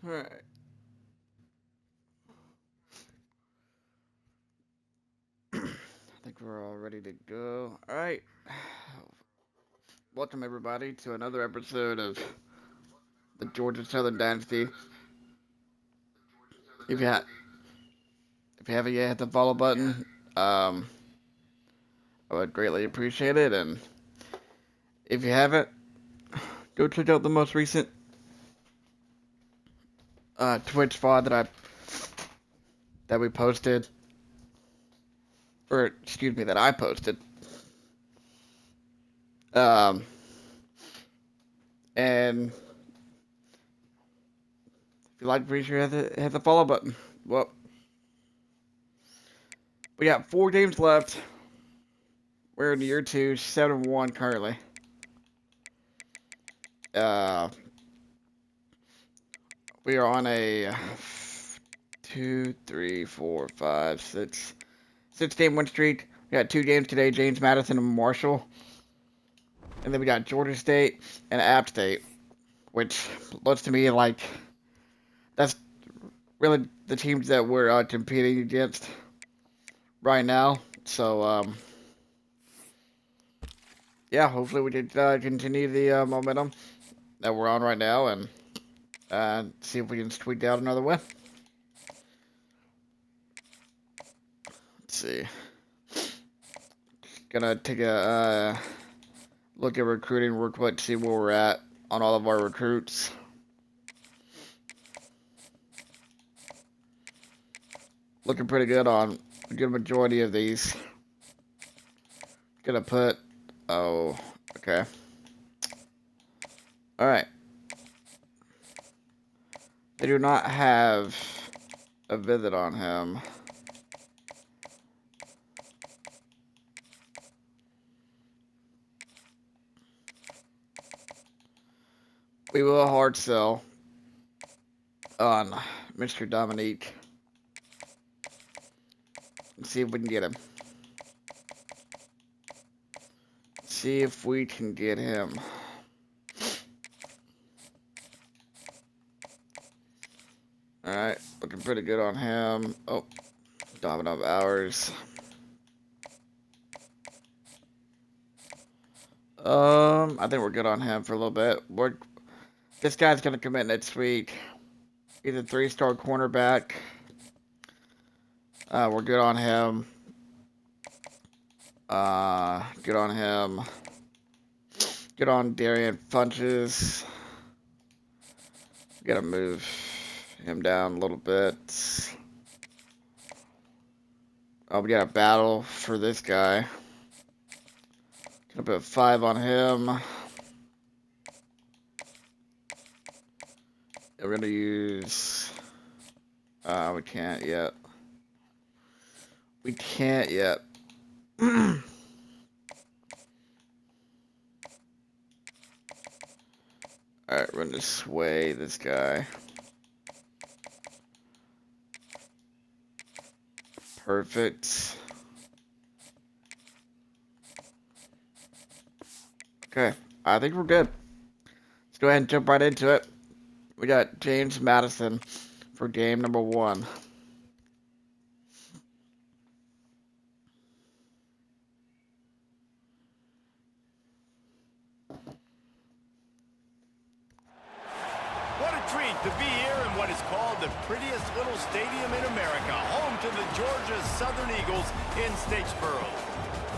Alright. I think we're all ready to go. Alright. Welcome, everybody, to another episode of the Georgia Southern Dynasty. If you, ha- if you haven't yet hit the follow button, I would greatly appreciate it. And if you haven't, go check out the most recent Twitch VOD that we posted. Or, excuse me, that I posted. And if you like, be sure to hit the follow button. Well, we got 4 games left. We're in year 2, 7-1 currently. We are on a 2, 3, 4, 5, 6 game win streak. We got 2 games today, James Madison and Marshall. And then we got Georgia State and App State, which looks to me like that's really the teams that we're competing against right now. So, yeah, hopefully we can continue the momentum that we're on right now and see if we can squeak out another win. Let's see. Gonna take a look at recruiting real quick, see where we're at on all of our recruits. Looking pretty good on a good majority of these. Gonna put, oh, okay. Alright. They do not have a visit on him. We will hard sell on Mr. Dominique. Let's see if we can get him. See if we can get him. Alright, looking pretty good on him. Oh, don't have enough hours. I think we're good on him for a little bit. This guy's gonna commit next week. He's a 3-star cornerback. We're good on him. Good on him. Good on Darian Funches. Gotta move him down a little bit. Oh, we got a battle for this guy. Gonna put 5 on him. We're gonna use. We can't yet. We can't yet. Alright, we're gonna sway this guy. Perfect. Okay, I think we're good. Let's go ahead and jump right into it. We got James Madison for game number 1. What a treat to be here in what is called the prettiest little stadium in America, home to the Georgia Southern Eagles in Statesboro.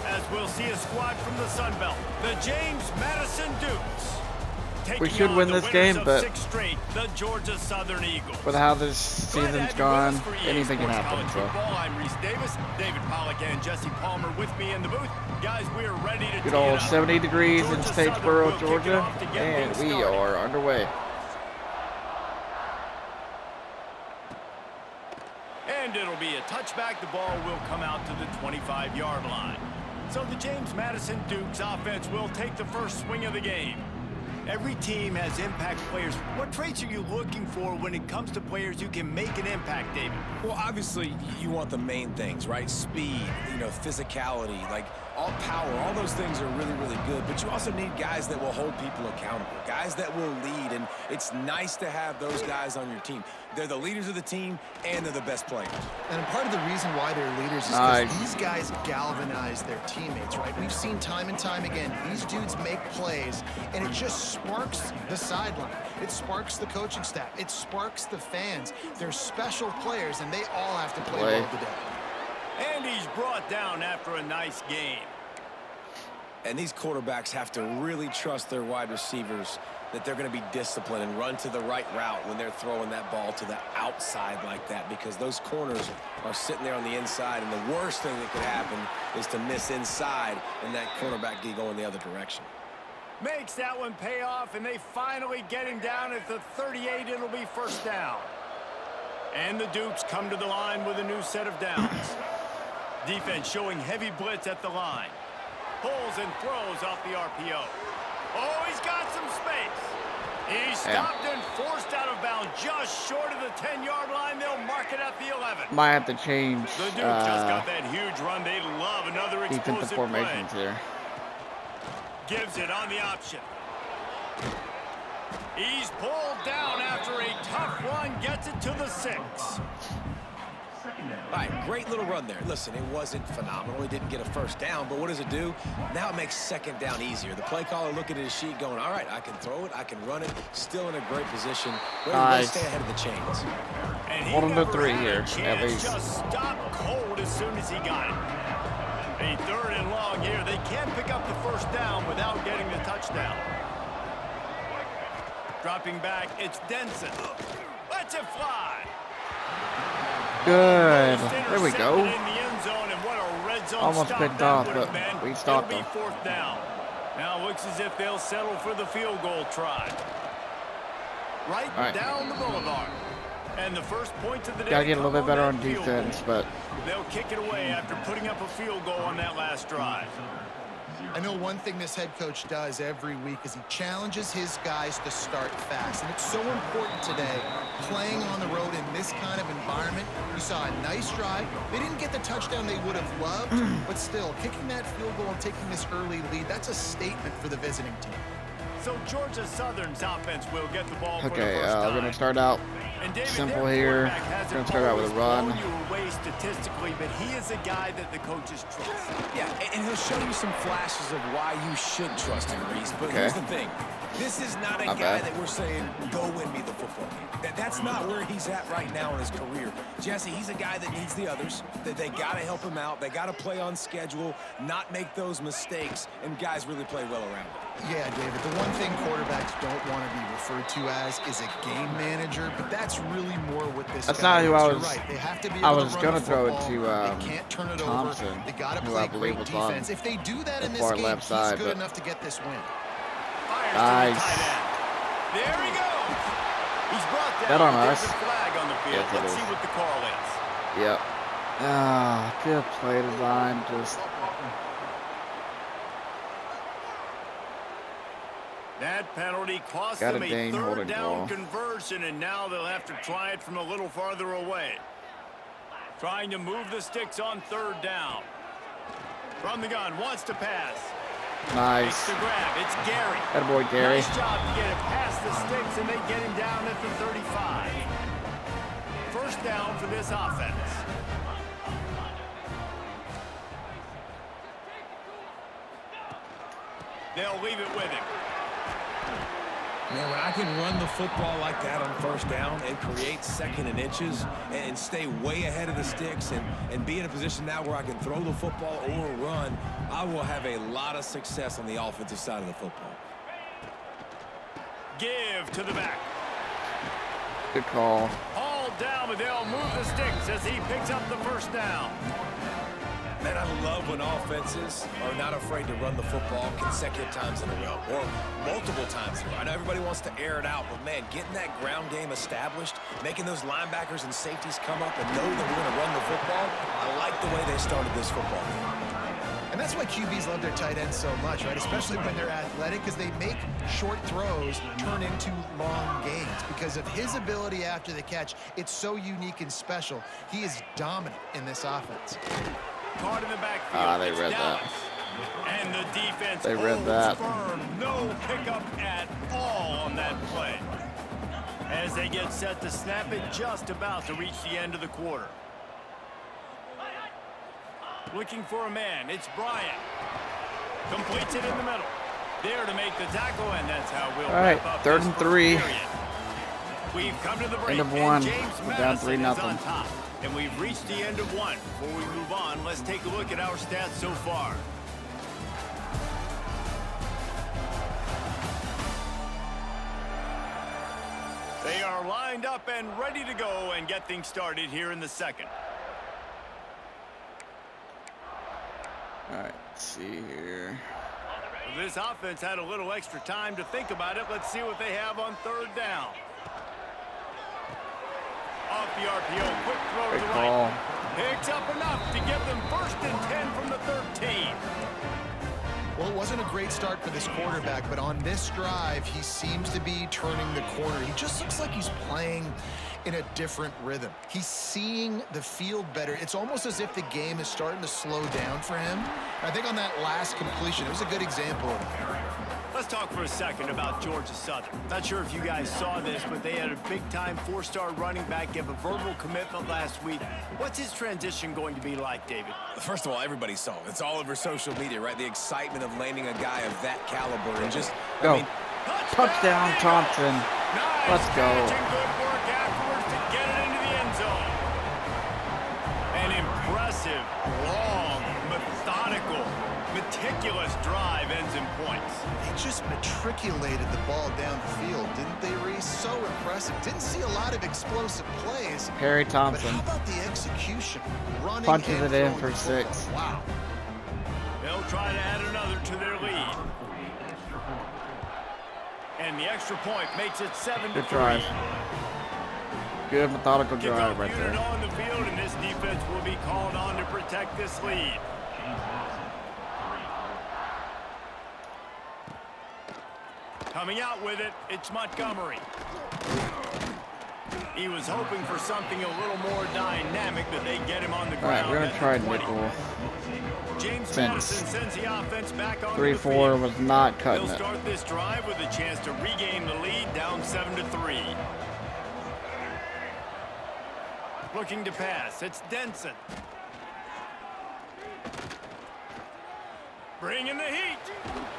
As we'll see a squad from the Sun Belt, the James Madison Dukes. We should win this game, but straight, the Georgia Southern Eagles. with how this season's gone, anything can happen. So. I'm Reese Davis, David Pollack, and Jesse Palmer with me in the booth. Guys, we're ready to good old 70 degrees in Statesboro, Georgia, and we are underway. And it'll be a touchback. The ball will come out to the 25-yard line. So the James Madison Dukes offense will take the first swing of the game. Every team has impact players. What traits are you looking for when it comes to players who can make an impact, David? Well, obviously, you want the main things, right? Speed, physicality, like all power, all those things are really, really good, but you also need guys that will hold people accountable, guys that will lead, and it's nice to have those guys on your team. They're the leaders of the team, and they're the best players. And part of the reason why they're leaders is because these guys galvanize their teammates, right? We've seen time and time again, these dudes make plays, and it just sparks the sideline. It sparks the coaching staff. It sparks the fans. They're special players, and they all have to play well today. And he's brought down after a nice game. And these quarterbacks have to really trust their wide receivers that they're going to be disciplined and run to the right route when they're throwing that ball to the outside like that, because those corners are sitting there on the inside, and the worst thing that could happen is to miss inside and that cornerback get going the other direction. Makes that one pay off, and they finally get him down at the 38. It'll be first down. And the Dukes come to the line with a new set of downs. Defense showing heavy blitz at the line. Pulls and throws off the RPO. Oh, he's got some space. He's stopped and forced out of bounds just short of the 10-yard line. They'll mark it at the 11. Might have to change The Dukes just got that huge run. They love another explosive defensive formations play. here. Gives it on the option. He's pulled down after a tough run. Gets it to the 6. All right, great little run there. Listen, it wasn't phenomenal. He didn't get a first down, but what does it do? Now it makes second down easier. The play caller looking at his sheet going, all right, I can throw it, I can run it, still in a great position. Ready to stay ahead of the chains. And he Hold him to never 3 had here, a chance, at least. Just stopped cold as soon as he got it. A 3rd and long here. They can't pick up the first down without getting the touchdown. Dropping back, it's Denson. Lets it fly. Good. There we go. In the end zone, and what a red zone Almost stop picked that off, would but have been. we stopped It'll them. be 4th down. Now it looks as if they'll settle for the field goal try. Right down the boulevard. And the first point of the day. Gotta get a little bit better on field defense, goal. but They'll kick it away after putting up a field goal on that last drive. I know one thing this head coach does every week is he challenges his guys to start fast. And it's so important today, playing on the road in this kind of environment. You saw a nice drive. They didn't get the touchdown they would have loved, but still, kicking that field goal and taking this early lead, that's a statement for the visiting team. So Georgia Southern's offense will get the ball for the okay, first time. we're gonna start out And David, simple their here. quarterback hasn't Gonna start out with a always run. blown you away statistically, but he is a guy that the coaches trust. Yeah, and he'll show you some flashes of why you should trust him, Reese. But here's the thing. This is not a guy that we're saying, go win me the football game. That's not where he's at right now in his career. Jesse, he's a guy that needs the others. That they got to help him out. They got to play on schedule, not make those mistakes, and guys really play well around him. Yeah, David, the one thing quarterbacks don't want to be referred to as is a game manager, but that's really more what this That's guy not who is. I You're was. right. They have to be I able was to gonna run the throw it football. to they can't turn it Thompson, over. They got to who play I believe great was on defense. If they do that in the this far game, left side, he's good but- enough to get this win. Fires Nice. to the tight end. There he goes. He's brought down. That on There's us? a flag on the field. Yes, it Let's is. see what the call is. Yep. Good play design. Just That penalty cost Got them a a dang 3rd holding down call. conversion, and now they'll have to try it from a little farther away. Trying to move the sticks on 3rd down. From the gun, wants to pass. It's nice. the grab. It's Gary. That boy Gary. Nice job to get it past the sticks, and they get him down at the 35. First down for this offense. They'll leave it with him. Man, when I can run the football like that on 1st down and create 2nd and inches and stay way ahead of the sticks and be in a position now where I can throw the football or run, I will have a lot of success on the offensive side of the football. Give to the back. Good call. All down, but they'll move the sticks as he picks up the first down. Man, I love when offenses are not afraid to run the football consecutive times in a row or multiple times in a row. I know everybody wants to air it out, but, man, getting that ground game established, making those linebackers and safeties come up and know that we're going to run the football, I like the way they started this football game. And that's why QBs love their tight ends so much, right? Especially when they're athletic, because they make short throws turn into long gains. Because of his ability after the catch, it's so unique and special. He is dominant in this offense. Caught in the backfield. They It's read Dallas. that. And the defense They read that. firm. No pickup at all on that play. As they get set to snap it, just about to reach the end of the quarter. Looking for a man. It's Bryant. Completes it in the middle. There to make the tackle, and that's how we'll wrap up 3rd and 3. We've come to the break. End of one. James We're down Madison 3-0. is on top. And we've reached the end of one. Before we move on, let's take a look at our stats so far. They are lined up and ready to go and get things started here in the second. All right, let's see here. This offense had a little extra time to think about it. Let's see what they have on 3rd down. Off the RPO, quick throw to the right. Picks up enough to give them 1st and 10 from the 13. Well, it wasn't a great start for this quarterback, but on this drive, he seems to be turning the corner. He just looks like he's playing in a different rhythm. He's seeing the field better. It's almost as if the game is starting to slow down for him. I think on that last completion, it was a good example of it. Let's talk for a second about Georgia Southern. Not sure if you guys saw this, but they had a big-time 4-star running back give a verbal commitment last week. What's his transition going to be like, David? First of all, everybody saw it. It's all over social media, right? The excitement of landing a guy of that caliber and just, Go. I mean, Touchdown, Thompson. Nice Let's go. catch and good work afterwards to get it into the end zone. An impressive, long, methodical, meticulous drive ends in points. They just matriculated the ball down the field, didn't they, Reese? So impressive. Didn't see a lot of explosive plays. Harry But Thompson how about the execution? Running punches and it in throwing for the 6. football. Wow. They'll try to add another to their lead. And the extra point makes it 7-3. Good drive. Good methodical drive Kickoff right unit there. on the field, and this defense will be called on to protect this lead. Coming out with it, it's Montgomery. He was hoping for something a little more dynamic, but they get him on the All right, ground. we're going to try at the 20. nickel. James Since Madison sends the offense back on 3-4 was not cutting They'll it. start this drive with a chance to regain the lead, down 7-3. Looking to pass, it's Denson. Bringing the heat.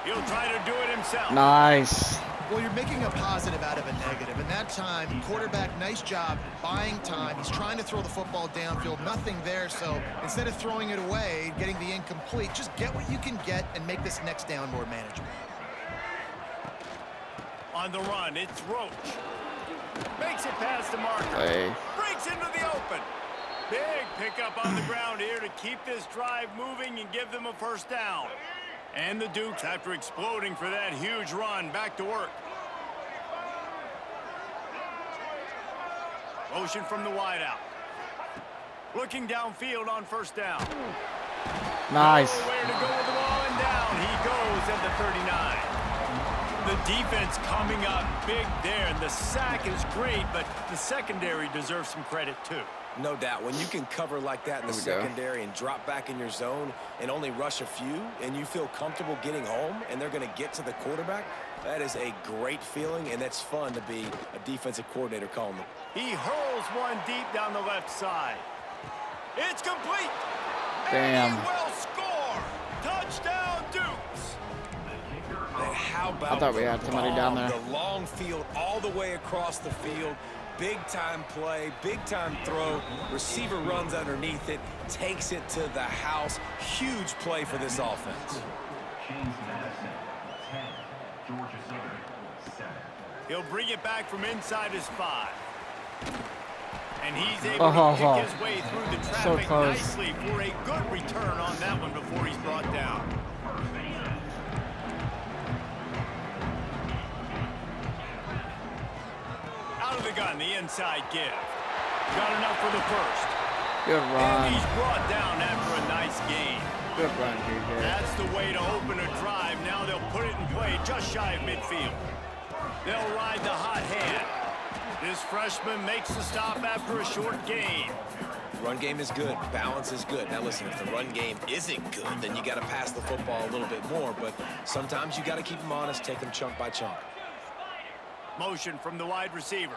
He'll try to do it himself. Nice. Well, you're making a positive out of a negative. And that time, quarterback, nice job buying time. He's trying to throw the football downfield. Nothing there. So instead of throwing it away, getting the incomplete, just get what you can get and make this next down more manageable. On the run, it's Roach. Makes it past the marker. Play. Breaks into the open. Big pickup on the ground here to keep this drive moving and give them a 1st down. And the Dukes, after exploding for that huge run, back to work. Motion from the wideout. Looking downfield on 1st down. Nice. Nowhere to go with the ball, and down he goes at the 39. The defense coming up big there, and the sack is great, but the secondary deserves some credit too. no doubt. When you can cover like that in the secondary and drop back in your zone and only rush a few, and you feel comfortable getting home and they're going to get to the quarterback, that is a great feeling, and that's fun to be a defensive coordinator calling them. He hurls one deep down the left side. It's complete. Damn. And he will score. Touchdown, Dukes. And how about I thought we had somebody down there. the long field all the way across the field? Big-time play, big-time throw. Receiver runs underneath it, takes it to the house. Huge play for this offense. He'll bring it back from inside his 5. And he's able to kick his way through the traffic nicely for a good return on that one before he's brought down. Out of the gun, the inside give. Got enough for the first. Good run. And he's brought down after a nice gain. Good run, DJ. That's the way to open a drive. Now they'll put it in play just shy of midfield. They'll ride the hot hand. This freshman makes the stop after a short gain. Run game is good. Balance is good. Now, listen, if the run game isn't good, then you got to pass the football a little bit more. But sometimes you got to keep them honest, take them chunk by chunk. Motion from the wide receiver.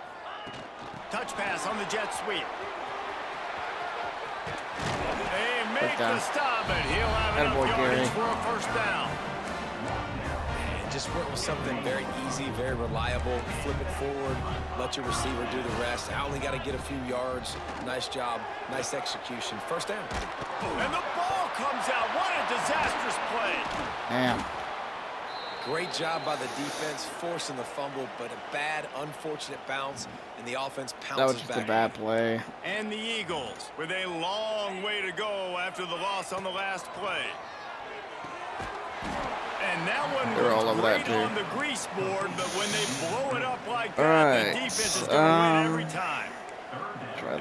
Touch pass on the jet sweep. They make the stop, and he'll have enough yardage for a first down. And just work with something very easy, very reliable. Flip it forward. Let your receiver do the rest. I only got to get a few yards. Nice job. Nice execution. First down. And the ball comes out. What a disastrous play. Damn. Great job by the defense, forcing the fumble, but a bad, unfortunate bounce, and the offense pounces back. That was just a bad play. And the Eagles with a long way to go after the loss on the last play. And that one was great on the grease board, but when they blow it up like that, the defense is going to win every time.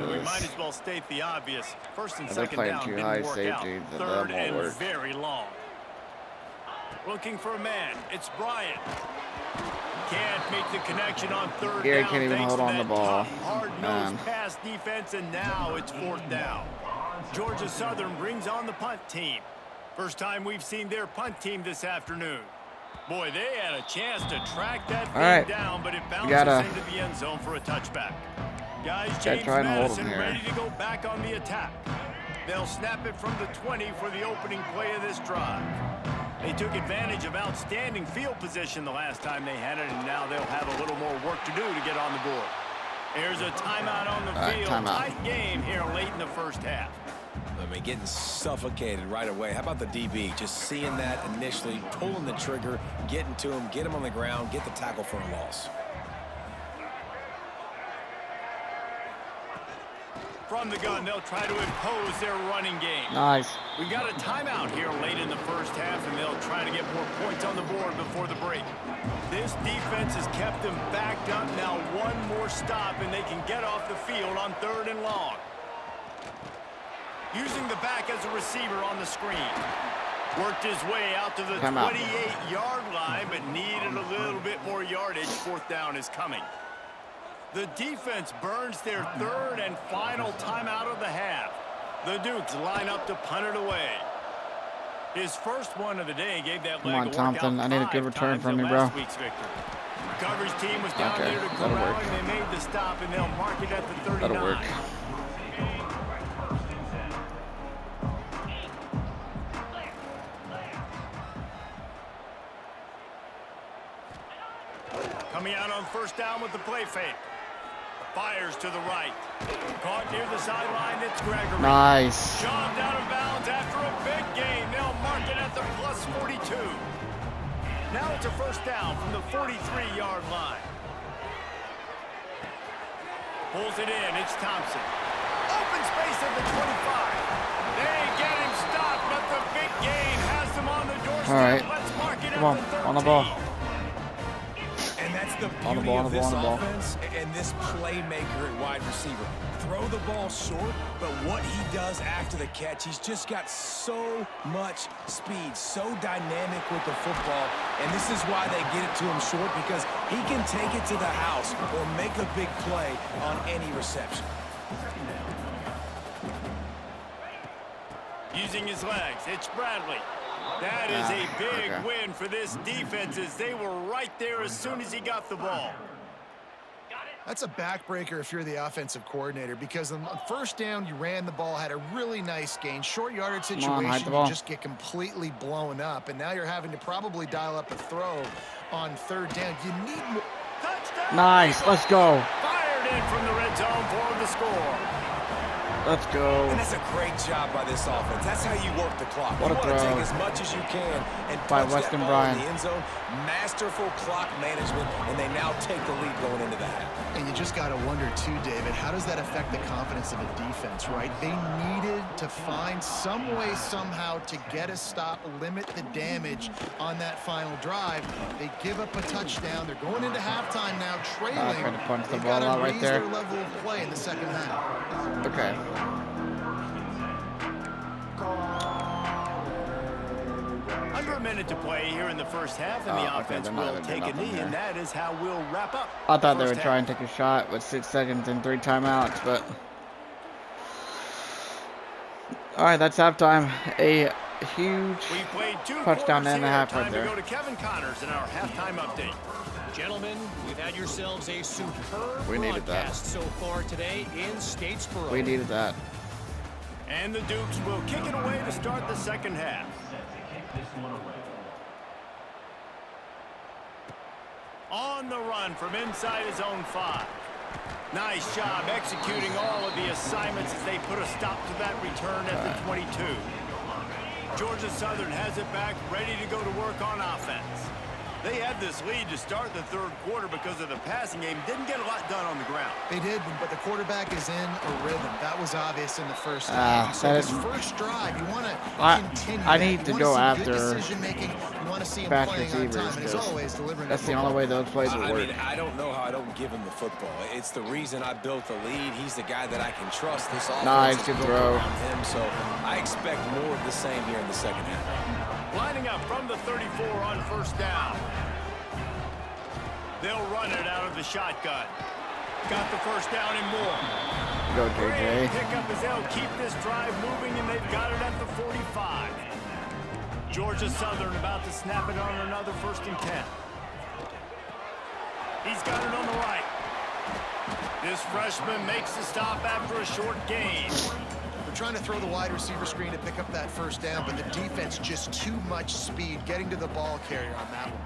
We might as well state the obvious. First and second down didn't work out. Third and very long. Looking for a man. It's Bryant. Can't make the connection on third Gary down. Can't even hold on the ball. Hard-nosed pass defense, and now it's fourth down. Georgia Southern brings on the punt team. First time we've seen their punt team this afternoon. Boy, they had a chance to track that thing down, but it bounces into the end zone for a touchback. Guys, James Madison ready to go back on the attack. They'll snap it from the 20 for the opening play of this drive. They took advantage of outstanding field position the last time they had it, and now they'll have a little more work to do to get on the board. There's a timeout on the field. Tight game here late in the first half. I mean, getting suffocated right away. How about the DB? Just seeing that initially, pulling the trigger, getting to him, get him on the ground, get the tackle for a loss. From the gun, they'll try to impose their running game. Nice. We got a timeout here late in the first half, and they'll try to get more points on the board before the break. This defense has kept them backed up. Now one more stop, and they can get off the field on third and long. Using the back as a receiver on the screen. Worked his way out to the 28-yard line, but needed a little bit more yardage. Fourth down is coming. The defense burns their third and final timeout of the half. The Dukes line up to punt it away. His first one of the day gave that leg a workout. Come on, Thompson. I need a good return from you, bro. Coverage team was down there to corral, and they made the stop, and they'll mark it at the 39. That'll work. Coming out on first down with the play fake. Fires to the right. Caught near the sideline, it's Gregory. Nice. Shoved out of bounds after a big gain. They'll mark it at the plus 42. Now it's a first down from the 43-yard line. Pulls it in, it's Thompson. Open space at the 25. They get him stopped, but the big gain has them on the doorstep. All right. Let's mark it Come at the 13. On the ball. And that's the beauty of this offense and this playmaker at wide receiver. Throw the ball short, but what he does after the catch, he's just got so much speed, so dynamic with the football, and this is why they get it to him short, because he can take it to the house or make a big play on any reception. Using his legs, it's Bradley. That is a big win for this defense, as they were right there as soon as he got the ball. That's a backbreaker if you're the offensive coordinator, because on first down, you ran the ball, had a really nice gain. Short yardage situation, you just get completely blown up, and now you're having to probably dial up a throw on third down. You need more. Touchdown! Nice, let's go. Fired in from the red zone for the score. Let's go. And that's a great job by this offense. That's how you work the clock. What you a want to throw. take as much as you can and By punch Weston that ball Bryant. in the end zone. Masterful clock management, and they now take the lead going into the half. And you just got to wonder, too, David, how does that affect the confidence of a defense, right? They needed to find some way, somehow, to get a stop, limit the damage on that final drive. They give up a touchdown. They're going into halftime now, trailing. Trying to punch the They've ball got out to right raise there. their level of play in the second half. Okay. Under a minute to play here in the first half, and the offense will take a knee, and that is how we'll wrap up. I thought they would try and take a shot with 6 seconds and 3 timeouts, but All right, that's halftime. A huge We played 2 touchdown quarters and a here. half right Time there. to go to Kevin Connors in our halftime update. Gentlemen, we've had yourselves a superb We needed that. broadcast so far today in Statesboro. We needed that. And the Dukes will kick it away to start the second half. On the run from inside his own 5. Nice job executing all of the assignments as they put a stop to that return at the 22. Georgia Southern has it back, ready to go to work on offense. They had this lead to start the third quarter because of the passing game. Didn't get a lot done on the ground. They did, but the quarterback is in a rhythm. That was obvious in the first half. So this first drive, you want to continue. I need to go after decision-making. You want to see him fast playing on time, receivers. and as always, delivering. That's the only way those plays will I work. mean, I don't know how I don't give him the football. It's the reason I built the lead. He's the guy that I can trust. This offense Nice, is good built throw. around him, so I expect more of the same here in the second half. Lining up from the 34 on first down. They'll run it out of the shotgun. Got the first down and more. Go, Great JJ. pickup as they'll keep this drive moving, and they've got it at the 45. Georgia Southern about to snap it on another 1st and 10. He's got it on the right. This freshman makes the stop after a short gain. They're trying to throw the wide receiver screen to pick up that first down, but the defense just too much speed getting to the ball carrier on that one.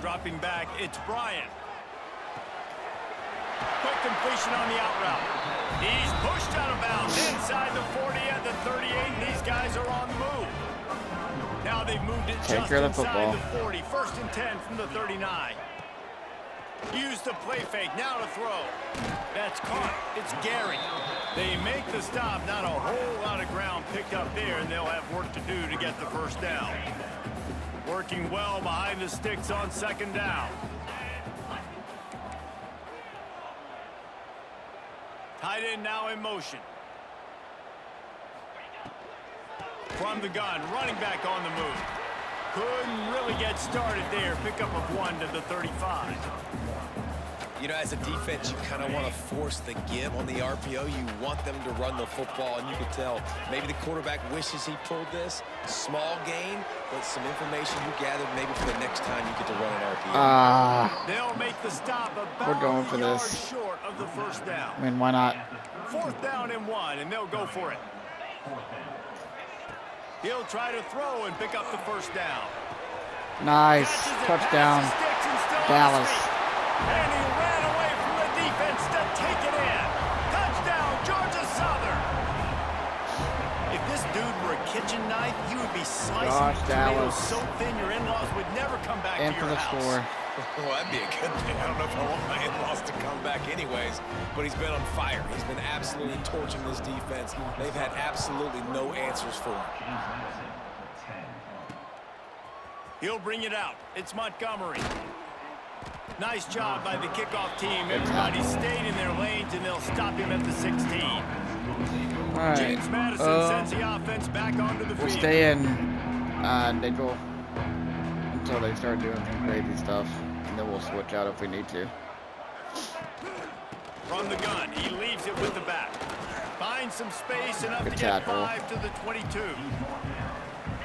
Dropping back, it's Bryant. Quick completion on the out route. He's pushed out of bounds inside the 40 at the 38, and these guys are on the move. Now they've moved it Take just care of the football. inside the 40. 1st and 10 from the 39. Use the play fake, now to throw. That's caught. It's Gary. They make the stop, not a whole lot of ground picked up there, and they'll have work to do to get the first down. Working well behind the sticks on 2nd down. Tight end now in motion. From the gun, running back on the move. Couldn't really get started there. Pickup of 1 to the 35. You know, as a defense, you kind of want to force the give on the RPO. You want them to run the football, and you can tell maybe the quarterback wishes he pulled this. Small gain, but some information you gathered maybe for the next time you get to run an RPO. They'll make the stop about We're going for a yard this. short of the first down. I mean, why not? 4th down and 1, and they'll go for it. He'll try to throw and pick up the first down. Nice. Catches it, Touchdown. passes sticks, and still on Dallas. his feet. And he ran away from the defense to take it in. Touchdown, Georgia Southern. If this dude were a kitchen knife, he would be slicing Gosh, tomatoes Dallas. so thin your in-laws would never come back And to for your the house. score. Well, that'd be a good thing. I don't know if I want my in-laws to come back anyways, but he's been on fire. He's been absolutely torching this defense. They've had absolutely no answers for him. He'll bring it out. It's Montgomery. Nice job by the kickoff team. Everybody stayed in their lanes, and they'll stop him at the 16. All right. James Madison sends the offense back onto the We'll field. stay in neutral until they start doing some crazy stuff, and then we'll switch out if we need to. From the gun, he leaves it with the back. Finds some space enough Good to get tackle. 5 to the 22.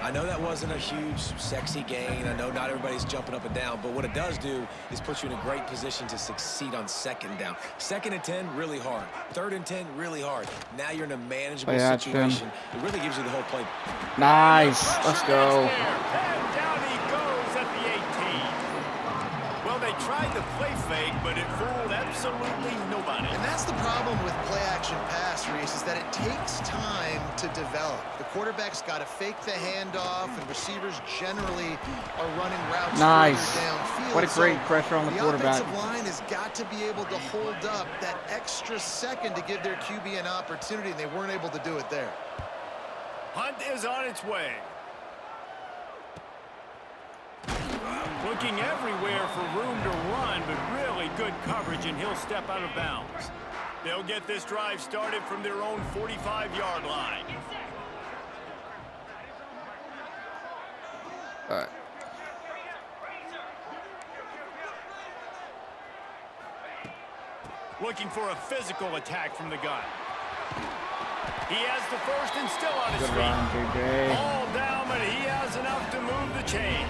I know that wasn't a huge, sexy gain. I know not everybody's jumping up and down, but what it does do is put you in a great position to succeed on 2nd down. 2nd and 10, really hard. 3rd and 10, really hard. Now you're in a manageable Play action. situation. It really gives you the whole play. Nice. Let's Pressure go. is there. And down he goes at the 18. Well, they tried the play fake, but it fooled absolutely nobody. And that's the problem with play-action pass, Reese, is that it takes time to develop. The quarterback's got to fake the handoff, and receivers generally are running routes Nice. further downfield. What a great So pressure on the quarterback. offensive line has got to be able to hold up that extra second to give their QB an opportunity, and they weren't able to do it there. Hunt is on its way. Looking everywhere for room to run, but really good coverage, and he'll step out of bounds. They'll get this drive started from their own 45-yard line. All right. looking for a physical attack from the gun. He has the first and still on his Good feet. run, JJ. All down, but he has enough to move the chains.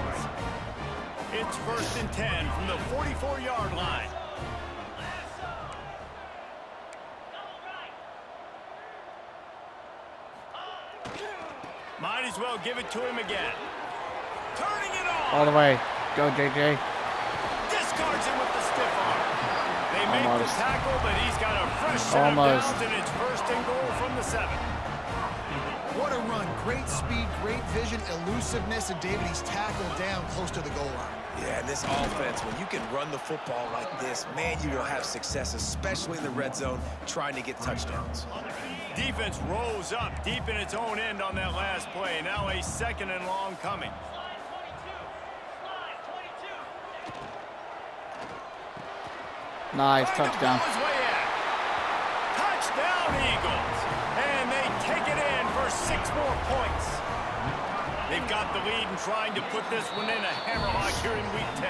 It's 1st and 10 from the 44-yard line. Might as well give it to him again. Turning it on. All the way. Go, JJ. Discards him with the stiff arm. They make the tackle, but he's got a fresh set of downs, and it's 1st and goal from the 7. What a run. Great speed, great vision, elusiveness, and David, he's tackled down close to the goal line. Yeah, and this offense, when you can run the football like this, man, you will have success, especially in the red zone, trying to get touchdowns. Defense rose up deep in its own end on that last play. Now a 2nd and long coming. Nice touchdown. Touchdown, Eagles. And they take it in for 6 more points. They've got the lead and trying to put this one in a hammerlock here in Week 10.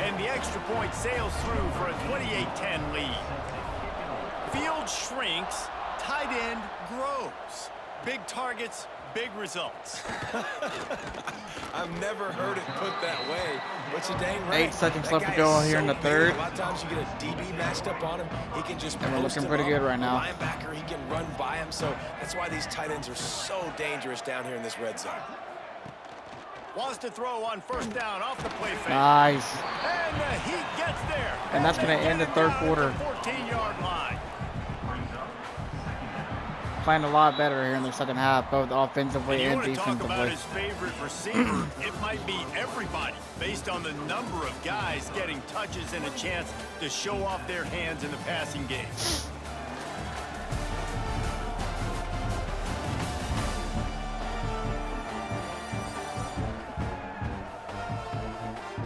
And the extra point sails through for a 28-10 lead. Field shrinks, tight end grows. Big targets, big results. I've never heard it put that way, but you're dang right. 8 seconds left to go here in the 3rd. A lot of times you get a DB matched up on him. He can just And we're post looking him pretty up. good right now. Linebacker, he can run by him, so that's why these tight ends are so dangerous down here in this red zone. Wants to throw on 1st down off the play fake. Nice. And the heat gets there. And that's going to end the 3rd quarter. 14-yard line. Playing a lot better here in the 2nd half, both offensively and Talk about defensively. his favorite receiver. It might be everybody, based on the number of guys getting touches and a chance to show off their hands in the passing game.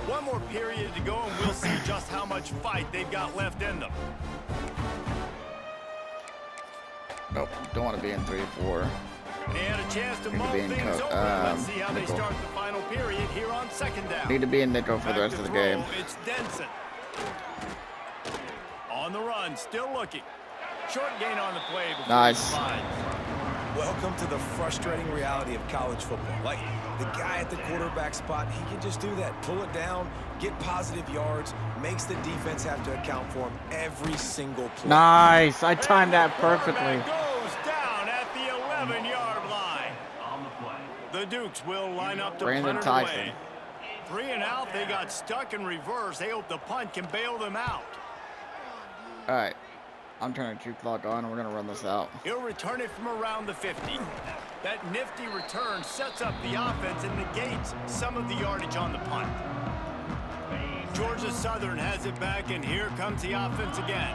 One more period to go, and we'll see just how much fight they've got left in them. Nope, don't want to be in 3-4. They had a chance to Need to mull be in things over. Let's see how they nickel. start the final period here on 2nd down. Need to be in nickel for the rest of the game. It's Denson. On the run, still looking. Short gain on the play. Nice. Welcome to the frustrating reality of college football. Like, the guy at the quarterback spot, he can just do that. Pull it down, get positive yards, makes the defense have to account for him every single play. Nice. I timed that perfectly. Goes down at the 11-yard line. On the play. The Dukes will line up to Brandon punt it Tyson. away. 3 and out. They got stuck in reverse. They hope the punt can bail them out. All right. I'm turning the juke clock on, and we're going to run this out. He'll return it from around the 50. That nifty return sets up the offense and negates some of the yardage on the punt. Georgia Southern has it back, and here comes the offense again.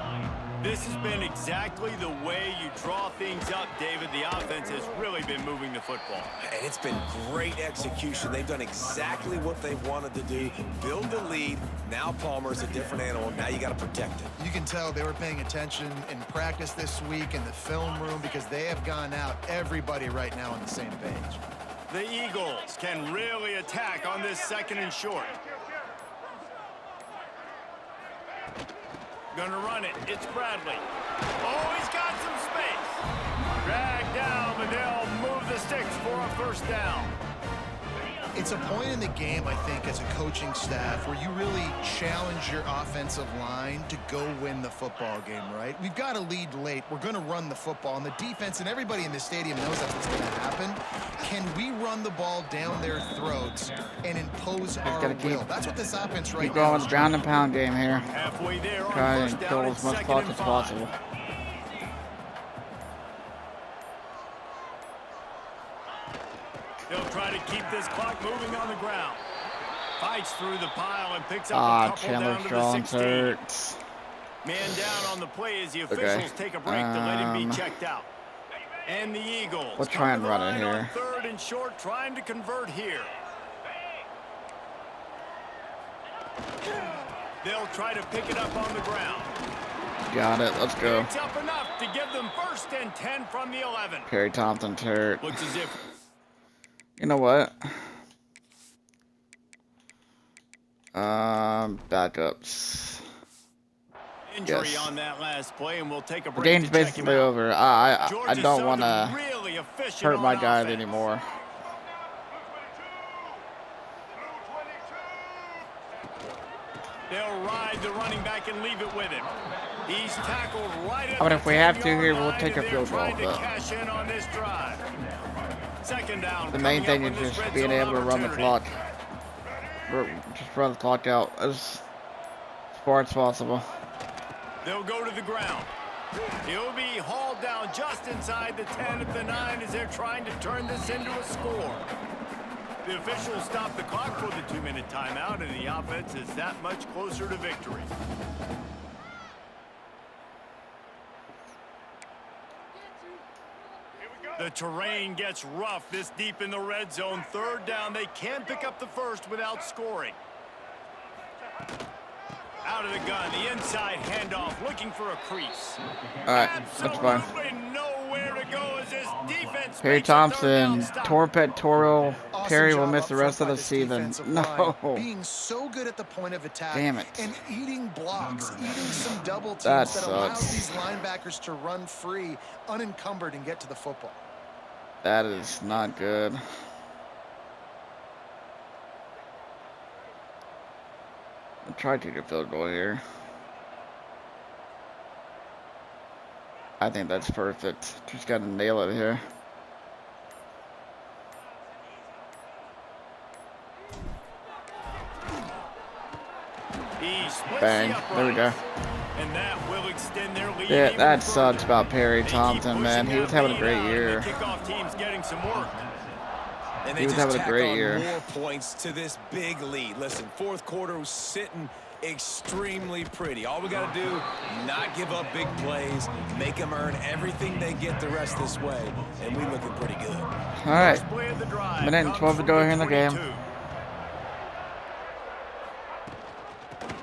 This has been exactly the way you draw things up, David. The offense has really been moving the football. And it's been great execution. They've done exactly what they wanted to do. Build the lead. Now Palmer's a different animal. Now you got to protect it. You can tell they were paying attention in practice this week in the film room because they have gone out, everybody right now on the same page. The Eagles can really attack on this 2nd and short. Gonna run it. It's Bradley. Oh, he's got some space. Dragged down, but they'll move the sticks for a 1st down. It's a point in the game, I think, as a coaching staff where you really challenge your offensive line to go win the football game, right? We've got a lead late. We're going to run the football. And the defense and everybody in the stadium knows that's what's going to happen. Can we run the ball down their throats and impose our will? That's what this offense right now is. Keep going, ground and pound game here. Halfway there on Try 1st and down kill and as much 2nd clock and as 5. possible. They'll try to keep this clock moving on the ground. Fights through the pile and picks up a couple Chandler down to the Strong's 16. hurts. Man down on the play as the officials take a break to let him be checked out. And the Eagles We'll try and run it here. 3rd and short, trying to convert here. They'll try to pick it up on the ground. Got it. Let's go. It's up enough to give them 1st and 10 from the 11. Perry Thompson's hurt. Looks as if You know what? Backups. Injury Yes. on that last play, and we'll take a The break game's to check him basically out. over. I Georgia don't want to Southern really efficient hurt my on guys offense. anymore. They'll ride the running back and leave it with him. He's tackled right at I mean, the if we have to 10-yard here, we'll line, take a and field they're goal. trying to But cash in on this drive. Second down. the main thing coming is up on just this red being zone able to run the opportunity. clock. Just run the clock out as far as possible. They'll go to the ground. He'll be hauled down just inside the 10 at the 9 as they're trying to turn this into a score. The officials stop the clock for the 2-minute timeout, and the offense is that much closer to victory. The terrain gets rough this deep in the red zone. Third down, they can pick up the first without scoring. Out of the gun, the inside handoff, looking for a crease. All right, that's fine. Absolutely nowhere to go as this defense Perry makes a third down Thompson, stop. Torpet, Toro, Awesome Perry will job miss up the rest of front by the this season. defensive No. line, being so good at the point of attack. Damn it. And eating blocks, eating some double teams That that allows sucks. these linebackers to run free, unencumbered, and get to the football. That is not good. I'll try to get a field goal here. I think that's perfect. Just gotta nail it here. He splits Bang. the There we go. uprights, and that will extend their lead Yeah, even that further. sucks about Perry They keep Thompson, man. pushing He was that having a lead great out, and year. the kickoff team's getting some work. And He they was just having a tack great on year. more points to this big lead. Listen, fourth quarter was sitting extremely pretty. All we got to do, not give up big plays, make them earn everything they get the rest this way, and we looking pretty good. All right. First play of the drive Minute and comes 12 to from go the here in the game. 22.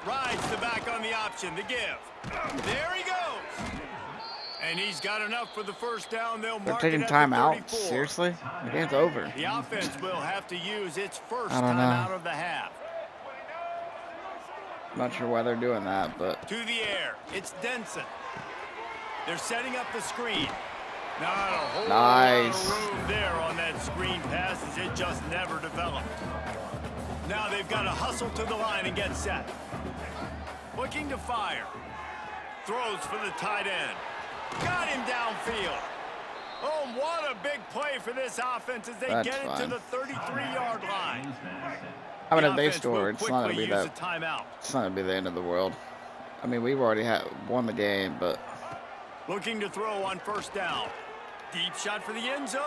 Rides the back on the option, the give. There he goes. And he's got enough for the first down. They'll They're mark taking it at the time out? 34. Seriously? The game's over. The offense will have to use its first I don't know. timeout of the half. I'm not sure why they're doing that, but To the air, it's Denson. They're setting up the screen. Not a whole Nice. lot of room there on that screen pass as it just never developed. Now they've got to hustle to the line and get set. Looking to fire. Throws for the tight end. Got him downfield. Oh, what a big play for this offense as they That's get it fine. to the 33-yard line. I mean, The if they offense score, will it's not gonna quickly be use that. a timeout. It's not gonna be the end of the world. I mean, we've already won the game, but Looking to throw on first down. Deep shot for the end zone.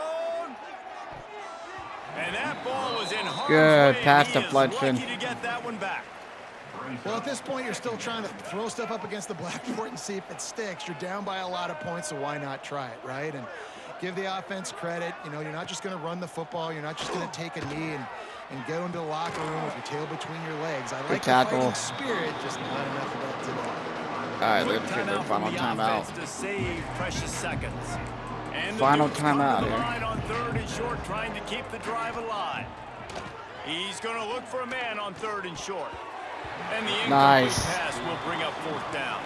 And that ball was in harm's Good way, pass and he is deflection. lucky to get that one back. Well, at this point, you're still trying to throw stuff up against the blackboard and see if it sticks. You're down by a lot of points, so why not try it, right? And give the offense credit. You know, you're not just going to run the football. You're not just going to take a knee and go into the locker room with your tail between your legs. I like the tackle. fighting spirit, just not enough of that today. all right, Quick let's get their timeout final from the timeout. offense to save precious seconds. And the Final Dukes come timeout to the here. line on third and short, trying to keep the drive alive. He's going to look for a man on third and short. And the incomplete Nice. pass will bring up fourth down.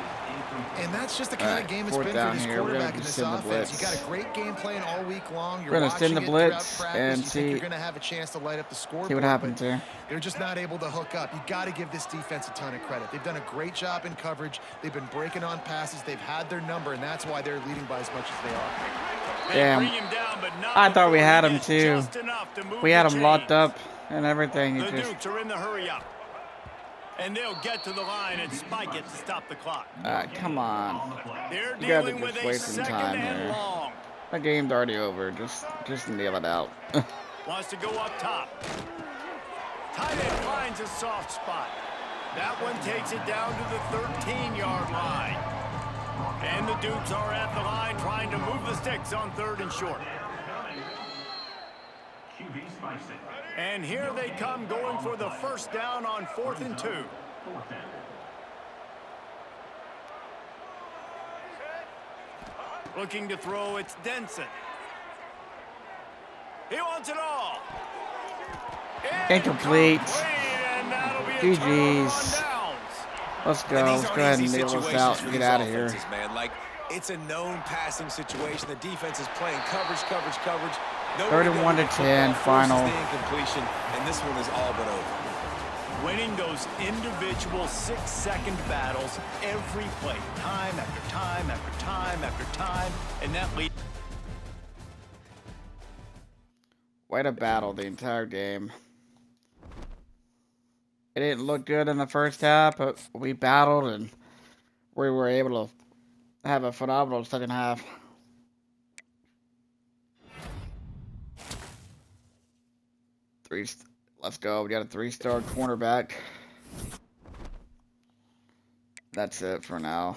And that's just the kind All of right, game it's fourth been for down this here. We're gonna quarterback in this send the offense. You blitz. got a great game plan all week long. You're We're gonna send watching the it throughout blitz practice. and You think see- you're going to have a chance to light up the scoreboard. See what happens but here. They're just not able to hook up. You got to give this defense a ton of credit. They've done a great job in coverage. They've been breaking on passes. They've had their number, and that's why they're leading by as much as they are. They Damn. bring him down, but not I thought we before had he him gets too. just enough to move We had the him locked chains. up and everything. The It just, Dukes are in the hurry up. And they'll get to the line and spike it to stop the clock. come on. They're You gotta dealing just with a waste some second time and here. long. The game's already over. Just nail it out. Wants to go up top. Tight end finds a soft spot. That one takes it down to the 13-yard line. And the Dukes are at the line trying to move the sticks on third and short. And here they come going for the first down on 4th and 2. Looking to throw, it's Denson. He wants it all. Incomplete. And that'll be a GG's. turnover on downs. Let's go. Let's go ahead and nail this out and get out of here. Man. Like, it's a known passing situation. The defense is playing coverage. 31 to 10, final. Incompletion, and this one is all but over. Winning those individual 6-second battles every play, time after time after time after time, and that leads. Way to battle the entire game. It didn't look good in the first half, but we battled and we were able to have a phenomenal second half. Let's go. We got a 3-star cornerback. That's it for now.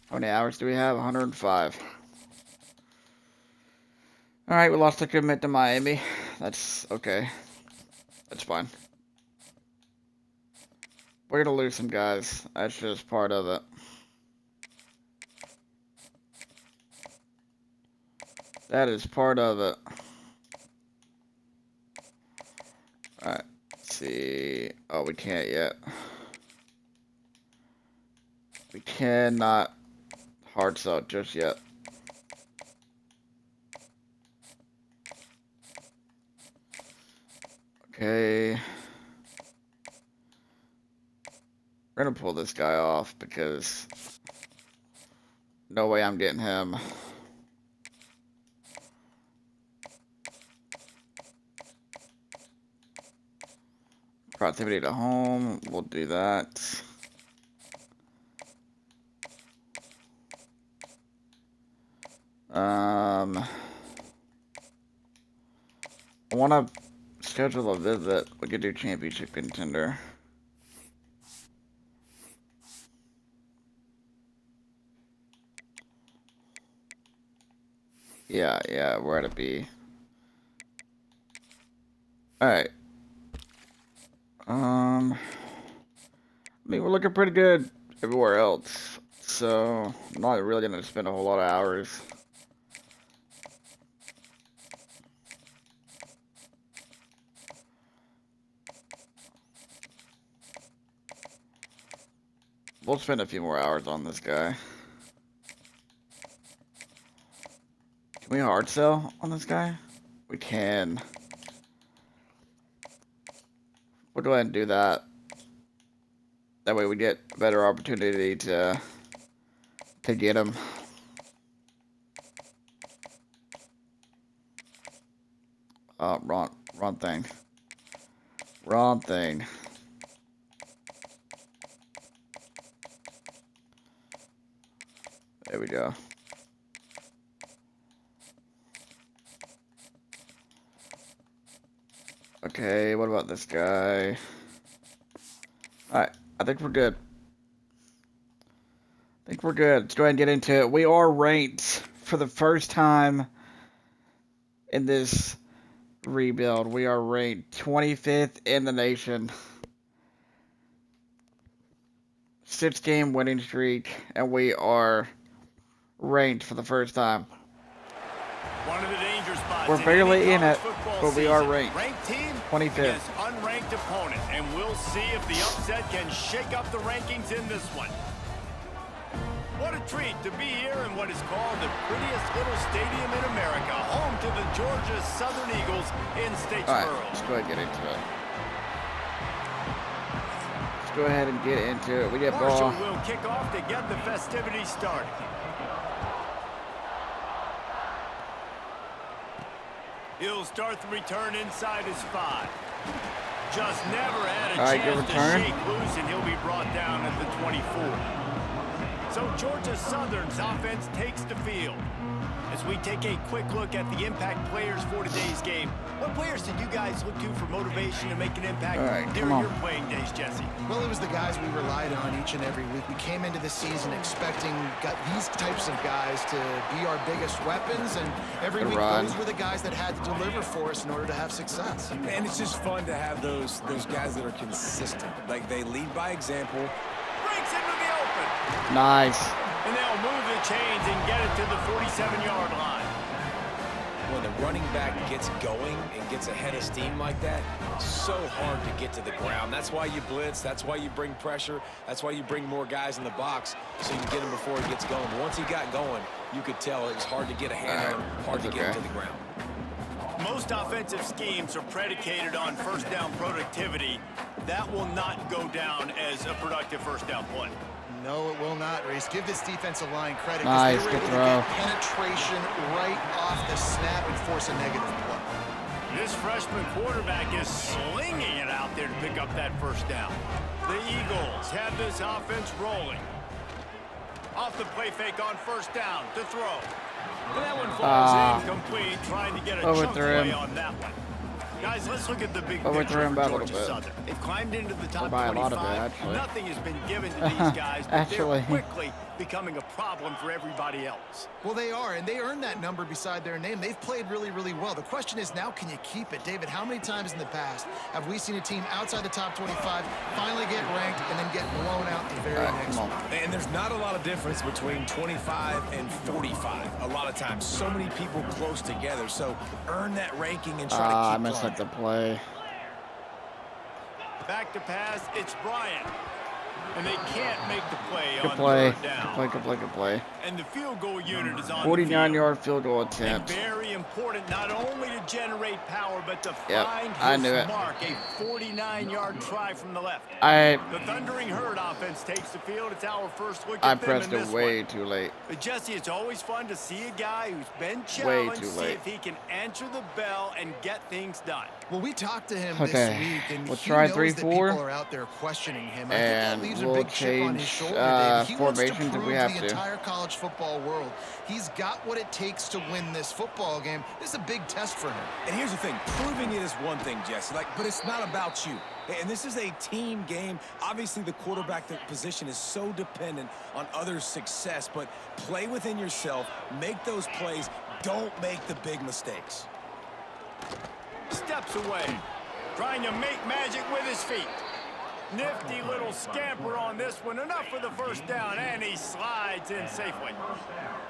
How many hours do we have? 105. Alright, we lost a commit to Miami. That's okay. That's fine. We're gonna lose some guys. That's just part of it. That is part of it. Alright, let's see. Oh, we can't yet. We cannot hard sell just yet. Okay. We're gonna pull this guy off because no way I'm getting him. Proximity to home, we'll do that. I want to schedule a visit. We could do championship contender. Yeah, we're at a B. Alright. I mean, we're looking pretty good everywhere else, so I'm not really gonna spend a whole lot of hours. We'll spend a few more hours on this guy. Can we hard sell on this guy? We can. We'll go ahead and do that. That way we get a better opportunity to get him. Wrong thing. Wrong thing. There we go. Okay, what about this guy? Alright, I think we're good. Let's go ahead and get into it. We are ranked for the first time in this rebuild. We are ranked 25th in the nation. 6-game winning streak, and we are ranked for the first time. One of the danger spots. We're barely in it, but we are ranked. Ranked team 25th. against unranked opponent, and we'll see if the upset can shake up the rankings in this one. What a treat to be here in what is called the prettiest little stadium in America, home to the Georgia Southern Eagles in Statesboro. All right, let's go ahead and get into it. Let's go ahead and get into it. We get Marshall ball. will kick off to get the festivities started. He'll start the return inside his 5. Just never had a chance to shake loose, and he'll be brought down at the 24. So Georgia Southern's offense takes the field. As we take a quick look at the impact players for today's game, what players did you guys look to for motivation to make an impact during your playing days, Jesse? Well, it was the guys we relied on each and every week. We came into the season expecting these types of guys to be our biggest weapons, and every week those were the guys that had to deliver for us in order to have success. And it's just fun to have those guys that are consistent. Like, they lead by example. Breaks into the open. Nice. And they'll move the chains and get it to the 47-yard line. Well, when the running back gets going and gets ahead of steam like that, it's so hard to get to the ground. That's why you blitz. That's why you bring pressure. That's why you bring more guys in the box so you can get him before he gets going. But once he got going, you could tell it was hard to get a hand on him, hard to get him to the ground. Most offensive schemes are predicated on first down productivity. That will not go down as a productive first down play. No, it will not, Reese. Give this defensive line credit. Nice, they were able good to throw. get penetration right off the snap and force a negative play. This freshman quarterback is slinging it out there to pick up that first down. The Eagles have this offense rolling. Off the play fake on first down to throw. And that one falls incomplete, trying to get a chunk play on that one. Guys, let's look at the big picture for Georgia Southern. They've climbed into the top 25. Nothing has been given to these guys, but they're quickly becoming a problem for everybody else. Well, they are, and they earned that number beside their name. They've played really, really well. The question is now, can you keep it? David, how many times in the past have we seen a team outside the top 25 finally get ranked and then get blown out the very next one? And there's not a lot of difference between 25 and 45. A lot of times, so many people close together. So earn that ranking and try to keep I messed up the play. Back to pass, it's Bryant. And they can't make the play Good on play. third down. Good play. And the field goal unit is on 49-yard field goal attempt. And very important not only to generate power, but to find his mark. A 49-yard try from the left. The Thundering Herd offense takes the field. It's our first look I at them pressed in it this way one. too late. But Jesse, it's always fun to see a guy who's been Way challenged, too see late. if he can answer the bell and get things done. Well, we talked to him Okay, this week, and we'll he try knows 3-4, that people are out there questioning him. I think and that leaves we'll a big chip on his change, shoulder, David. He wants to formations if prove we to have the to. entire college football world he's got what it takes to win this football game. This is a big test for him. And here's the thing, proving it is one thing, Jesse, but it's not about you. And this is a team game. Obviously, the quarterback position is so dependent on others' success, but play within yourself, make those plays, don't make the big mistakes. Steps away, trying to make magic with his feet. Nifty little scamper on this one. Enough for the first down, and he slides in safely.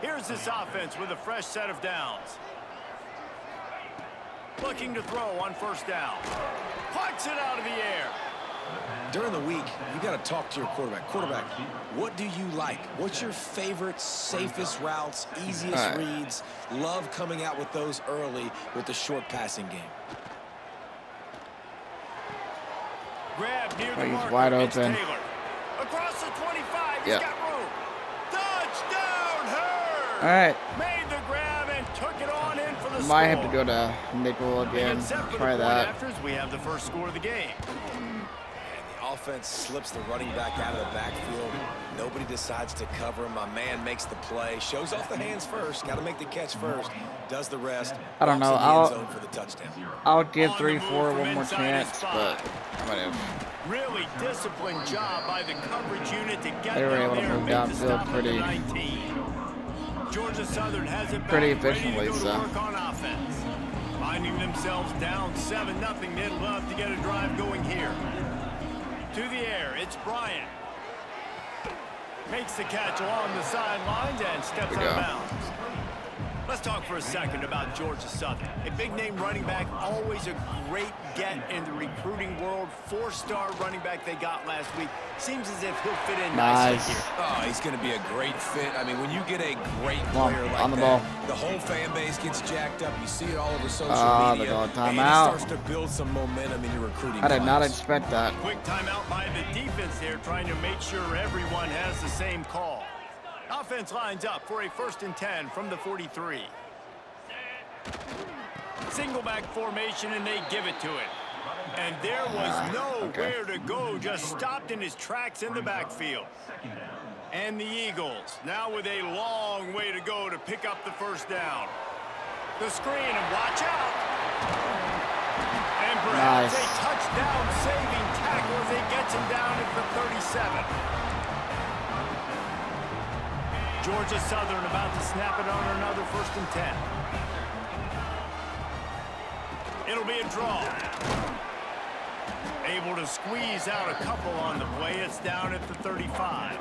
Here's this offense with a fresh set of downs. Looking to throw on first down. Plucks it out of the air. During the week, you got to talk to your quarterback. Quarterback, what do you like? What's your favorite, safest routes, easiest reads? Love coming out with those early with the short passing game. Grab near the He's marker. wide It's open. Taylor. Across the 25. He's got room. Touchdown, Herd! All right. Made the grab and took it on in for the score. Might have to go to nickel again. Try that. Afters, we have the first score of the game. Offense slips the running back out of the backfield. Nobody decides to cover him. My man makes the play. Shows off the hands first. Got to make the catch first. Does the rest. I don't know. For the touchdown. I'll give 3-4 one more chance, but I'm gonna. Really disciplined job by the coverage unit to get They were down able to there move and make the downfield stop pretty- at the 19. Georgia Southern has it back, pretty ready to efficiently, go to so. work on offense. Finding themselves down 7-0, they'd love to get a drive going here. To the air, it's Bryant. Makes the catch along the sidelines and steps out of bounds. Let's talk for a second about Georgia Southern. A big-name running back, always a great get in the recruiting world. 4-star running back they got last week. Seems as if he'll fit in nicely here. Oh, he's going to be a great fit. I mean, when you get a great player like that, the whole fan base gets jacked up. You see it all over social media. They're going and it starts to build some momentum in your recruiting I did not class. expect that. Quick timeout by the defense there, trying to make sure everyone has the same call. Offense lines up for a 1st and 10 from the 43. Single back formation, and they give it to it. And there was nowhere to go, just stopped in his tracks in the backfield. And the Eagles now with a long way to go to pick up the first down. The screen, and watch out. And perhaps a touchdown-saving tackle as he gets him down at the 37. Georgia Southern about to snap it on another 1st and 10. It'll be a draw. Able to squeeze out a couple on the play. It's down at the 35.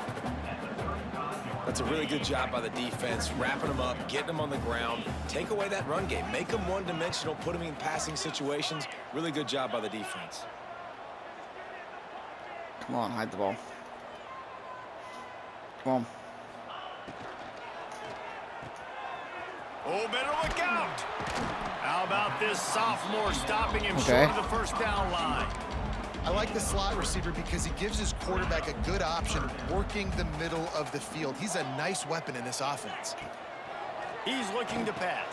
That's a really good job by the defense, wrapping them up, getting them on the ground. Take away that run game. Make them one-dimensional, put them in passing situations. Really good job by the defense. Come on, hide the ball. Come on. Oh, better look out. How about this sophomore stopping him short of the first down line? I like the slot receiver because he gives his quarterback a good option working the middle of the field. He's a nice weapon in this offense. He's looking to pass.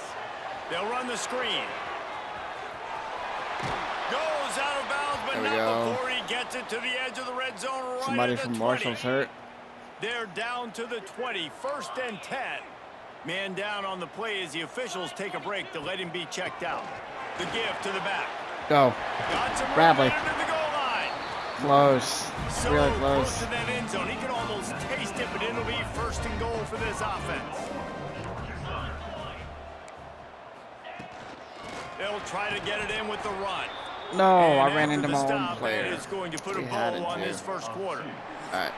They'll run the screen. Goes out of bounds, but not before he gets it to the edge of the red zone right Somebody at the from 20. Marshall's hurt. They're down to the 20, 1st and 10. Man down on the play as the officials take a break to let him be checked out. The give to the back. Go. Got some Bradley. room into the goal line. Close. So Really close close. to that end zone. He can almost taste it, but it'll be 1st and goal for this offense. They'll try to get it in with the run. No, And I ran after into the my own stop, player. that is going to put a He had bow it, on too. this first quarter. All right.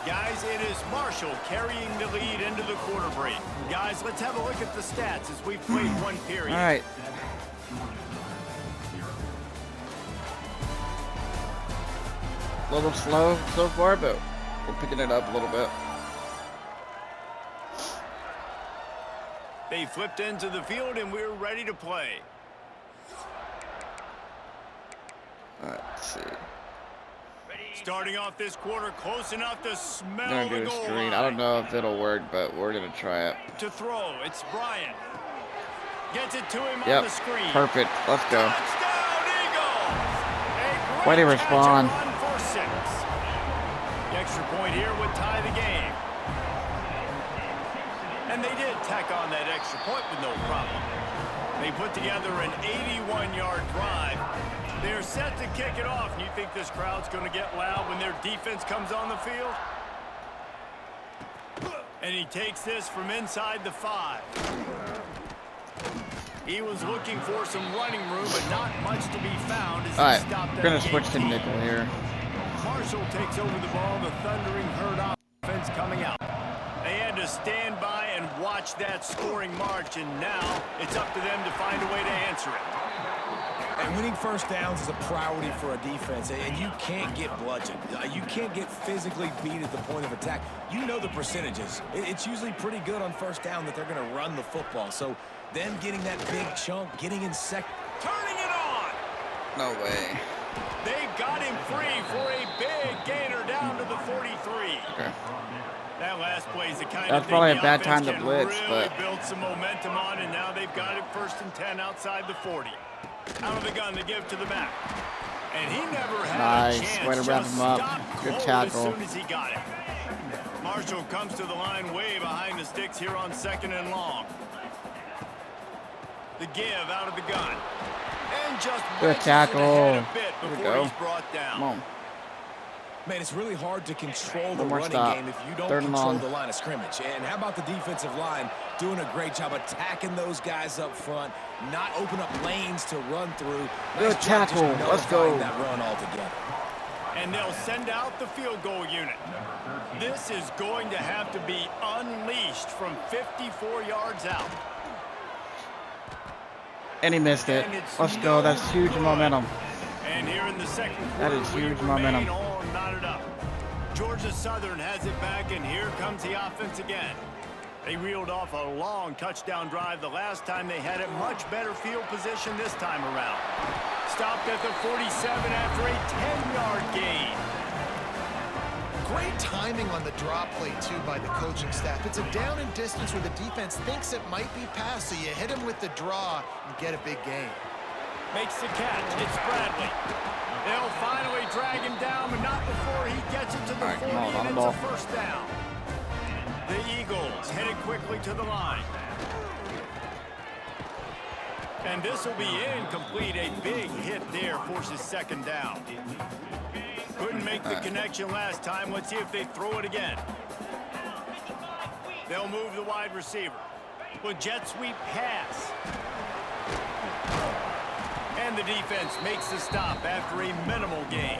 Guys, it is Marshall carrying the lead into the quarter break. Guys, let's have a look at the stats as we've played one period. All right. A little slow so far, but we're picking it up a little bit. They flipped into the field, and we're ready to play. All right, let's see. Starting off this quarter, close enough to smell I'm the gonna do a goal screen. line. I don't know if it'll work, but we're gonna try it. To throw, it's Bryant. Gets it to him on Yep. the screen. Perfect. Let's go. Touchdown, Eagles! A Way to great catch respond. and run for 6. The extra point here would tie the game. And they did tack on that extra point with no problem. They put together an 81-yard drive. They're set to kick it off. And you think this crowd's going to get loud when their defense comes on the field? And he takes this from inside the 5. He was looking for some running room, but not much to be found as All right, he stopped we're at gonna the switch to 18. nickel here. Marshall takes over the ball, the thundering herd offense coming out. They had to stand by and watch that scoring march, and now it's up to them to find a way to answer it. And winning first downs is a priority for a defense, and you can't get bludgeoned. You can't get physically beat at the point of attack. You know the percentages. It's usually pretty good on first down that they're going to run the football. So them getting that big chunk, getting in second. Turning it on! No way. They got him free for a big gainer down to the 43. Okay. That last play is the kind That's of probably thing a the bad offense time to can blitz, really but- build some momentum on, and now they've got it 1st and 10 outside the 40. Out of the gun, they give to the back. And he never had Nice. a chance. Way to wrap Just him up. stopped Good cold tackle. as soon as he got it. Marshall comes to the line way behind the sticks here on 2nd and long. The give out of the gun. And just Good wedges it tackle. ahead a bit There we before go. he's brought down. Come on. Man, it's really hard to control the One more running stop. game if you don't 3rd and control long. the line of scrimmage. And how about the defensive line doing a great job attacking those guys up front, not open up lanes to run through. Good Nice job just tackle. Let's nullifying go. that run altogether. And they'll send out the field goal unit. This is going to have to be unleashed from 54 yards out. And he missed it. And it's Let's go. That's huge good. momentum. And here in the second That quarter, is we huge remain momentum. all knotted up. Georgia Southern has it back, and here comes the offense again. They reeled off a long touchdown drive the last time they had it. Much better field position this time around. Stopped at the 47 after a 10-yard gain. Great timing on the draw play, too, by the coaching staff. It's a down and distance where the defense thinks it might be pass, so you hit him with the draw and get a big gain. Makes the catch. It's Bradley. They'll finally drag him down, but not before he gets it to the All right, 40, come on, and on the it's ball. a first down. The Eagles headed quickly to the line. And this will be incomplete. A big hit there forces 2nd down. Couldn't make the connection last time. Let's see if they throw it again. They'll move the wide receiver. With jet sweep pass. And the defense makes the stop after a minimal gain.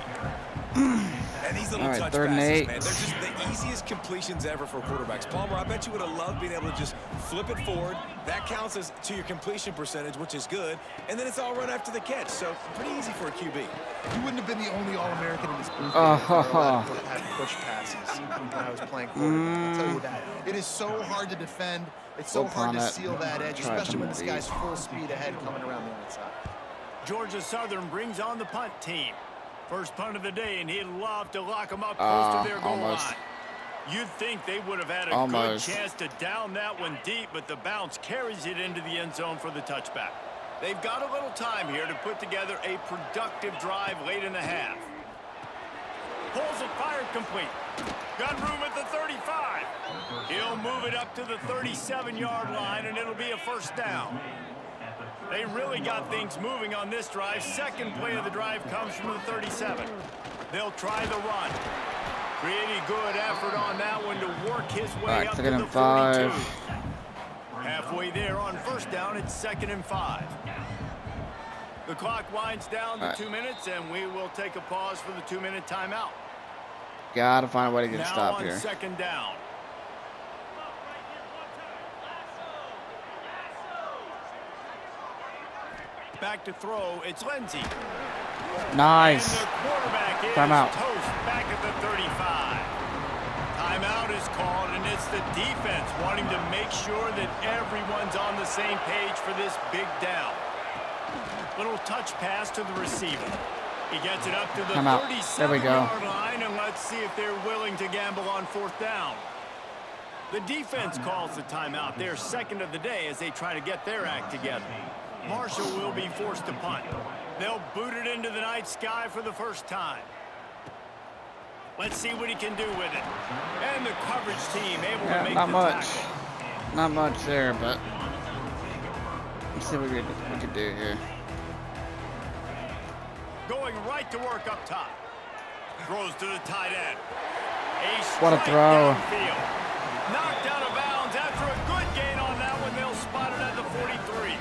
And these little All right, touch 3rd and passes, 8. man, they're just the easiest best completions ever for quarterbacks. Palmer, I bet you would have loved being able to just flip it forward. That counts as to your completion percentage, which is good. And then it's all run after the catch. So pretty easy for a QB. You wouldn't have been the only All-American in this booth that had push passes when I was playing quarterback. I'll tell you that. It is so hard to defend. It's so hard to seal that edge, especially when this guy's full speed ahead coming around the outside. Georgia Southern brings on the punt team. First punt of the day, and he'd love to lock them up close to their goal line. You'd think they would have had a good chance to down that one deep, but the bounce carries it into the end zone for the touchback. They've got a little time here to put together a productive drive late in the half. Pulls it, fired complete. Got room at the 35. He'll move it up to the 37-yard line, and it'll be a first down. They really got things moving on this drive. Second play of the drive comes from the 37. They'll try the run. Pretty good effort on that one to work his way up to the 42. Halfway there on first down, it's 2nd and 5. The clock winds down to 2 minutes, and we will take a pause for the 2-minute timeout. Gotta find a way to get a stop here. Now on 2nd down. Back to throw, it's Lindsey. Nice. And the quarterback is Timeout. toast back at the 35. Timeout is called, and it's the defense wanting to make sure that everyone's on the same page for this big down. Little touch pass to the receiver. He gets it up to the 37-yard line, and let's see if they're willing to gamble on 4th down. The defense calls the timeout. They're second of the day as they try to get their act together. Marshall will be forced to punt. They'll boot it into the night sky for the first time. Let's see what he can do with it. And the coverage team able to make the tackle. Not much there, but let's see what we can do here. Going right to work up top. Throws to the tight end. What a throw. Downfield. Knocked out of bounds after a good gain on that one. They'll spot it at the 43.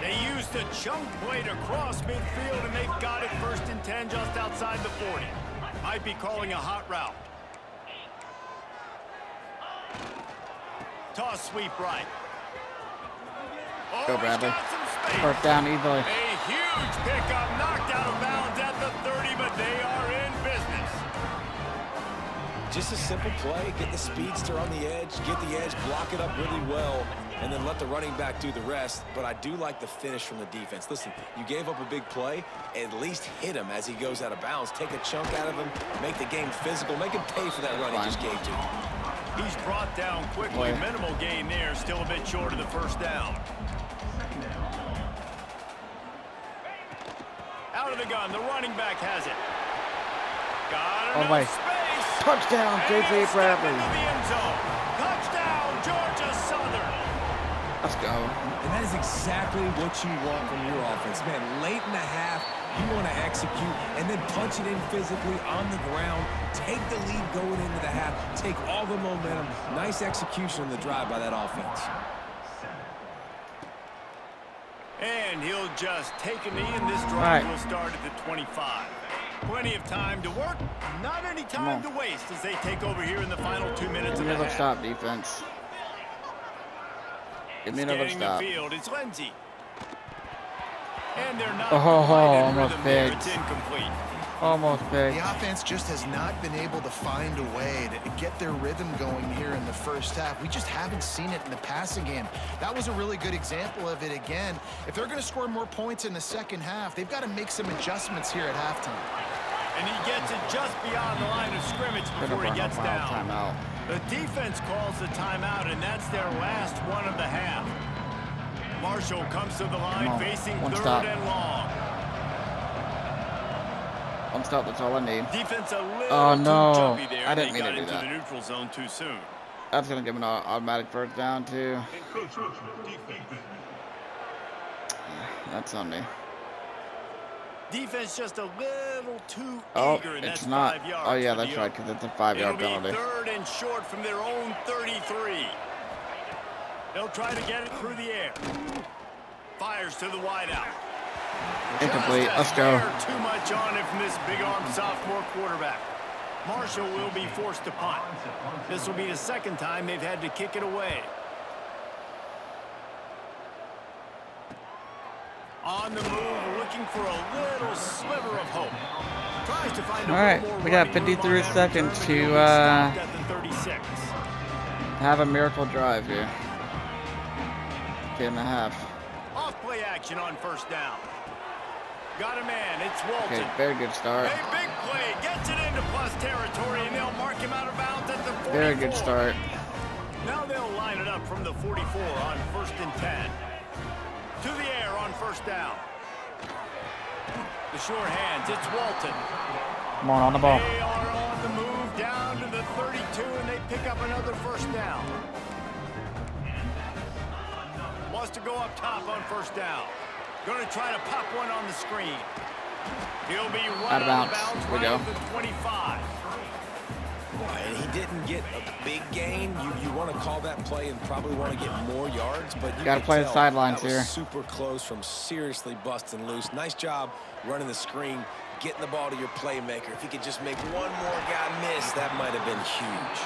They used a chunk play to cross midfield, and they've got it 1st and 10 just outside the 40. Might be calling a hot route. Toss sweep right. Go, Bradley. First down easily. A huge pickup, knocked out of bounds at the 30, but they are in business. Just a simple play. Get the speedster on the edge, get the edge, block it up really well, and then let the running back do the rest. But I do like the finish from the defense. Listen, you gave up a big play. At least hit him as he goes out of bounds. Take a chunk out of him. Make the game physical. Make him pay for that run he just gave to him. He's brought down quickly. Minimal gain there. Still a bit short of the first down. Out of the gun. The running back has it. Got enough space. Touchdown, J.J. Bradley. Touchdown, Georgia Southern. Let's go. And that is exactly what you want from your offense. Man, late in the half, you want to execute and then punch it in physically on the ground. Take the lead going into the half. Take all the momentum. Nice execution on the drive by that offense. And he'll just take a knee, and this drive will start at the 25. Plenty of time to work, not any time to waste as they take over here in the final 2 minutes of the half. Stop, defense. Give me another stop. The field, it's Lindsey. And they're not almost big. It's incomplete. Almost big. The offense just has not been able to find a way to get their rhythm going here in the first half. We just haven't seen it in the passing game. That was a really good example of it again. If they're going to score more points in the second half, they've got to make some adjustments here at halftime. And he gets it just beyond the line of scrimmage before he gets down. Timeout. The defense calls the timeout, and that's their last one of the half. Marshall comes to the line facing 3rd and long. One stop, that's all I need. Defense a little too jumpy there. I didn't mean to do that. They got into that. the neutral zone too soon. That's going to give him an automatic first down, too. That's on me. Defense just a little too eager, and that's 5 yards. Oh, yeah, that's right, because it's a 5-yard penalty. It'll be 3rd and short from their own 33. They'll try to get it through the air. Fires to the wideout. Incomplete. Let's go. Too much on it from this big-arm sophomore quarterback. Marshall will be forced to punt. This will be the second time they've had to kick it away. On the move, looking for a little sliver of hope. Tries to find a All right, more we got running room 53 on that seconds return, to but he'll be stopped at the 36. have a miracle drive here. 8.5. Off play action on first down. Got a man, it's Walton. Okay, very good start. A big play, gets it into plus territory, and they'll mark him out of bounds at the 44. Very good start. Now they'll line it up from the 44 on 1st and 10. To the air on first down. The short hands, it's Walton. Come on the ball. They are on the move down to the 32, and they pick up another first down. Wants to go up top on first down. Going to try to pop one on the screen. He'll be right Out of bounds. right We go. at the 25. And he didn't get a big gain. You want to call that play and probably want to get more yards, but you Gotta can play the tell sidelines that was here. super close from seriously busting loose. Nice job running the screen, getting the ball to your playmaker. If he could just make one more guy miss, that might have been huge.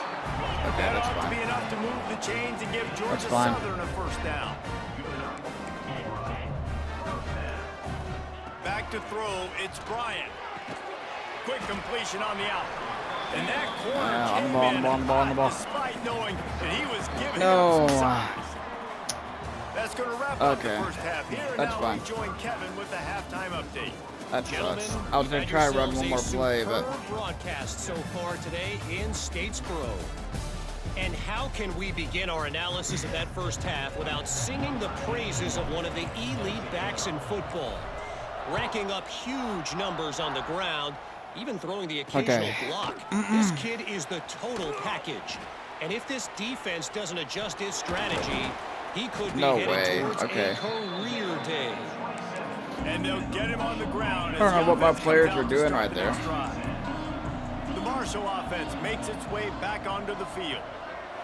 Okay, That that's ought to fine. be enough to move the chains and give Georgia fine. Southern a first down. Back to throw, it's Bryant. Quick completion on the out. And that corner on the came ball, on the in ball, on the ball, on the ball. despite knowing that he was giving No. up some size. That's going to wrap up the Okay. first half here. And That's now fine. we join Kevin with the halftime update. That Gentlemen, sucks. I was gonna had try to run yourselves one more a play, but superb broadcast so far today in Statesboro. And how can we begin our analysis of that first half without singing the praises of one of the elite backs in football? Racking up huge numbers on the ground, even throwing the occasional block. This kid is the total package. And if this defense doesn't adjust its strategy, he could be No headed way. towards Okay. a career day. And they'll get him on the ground. I don't know what my players were doing right there. The Marshall offense makes its way back onto the field.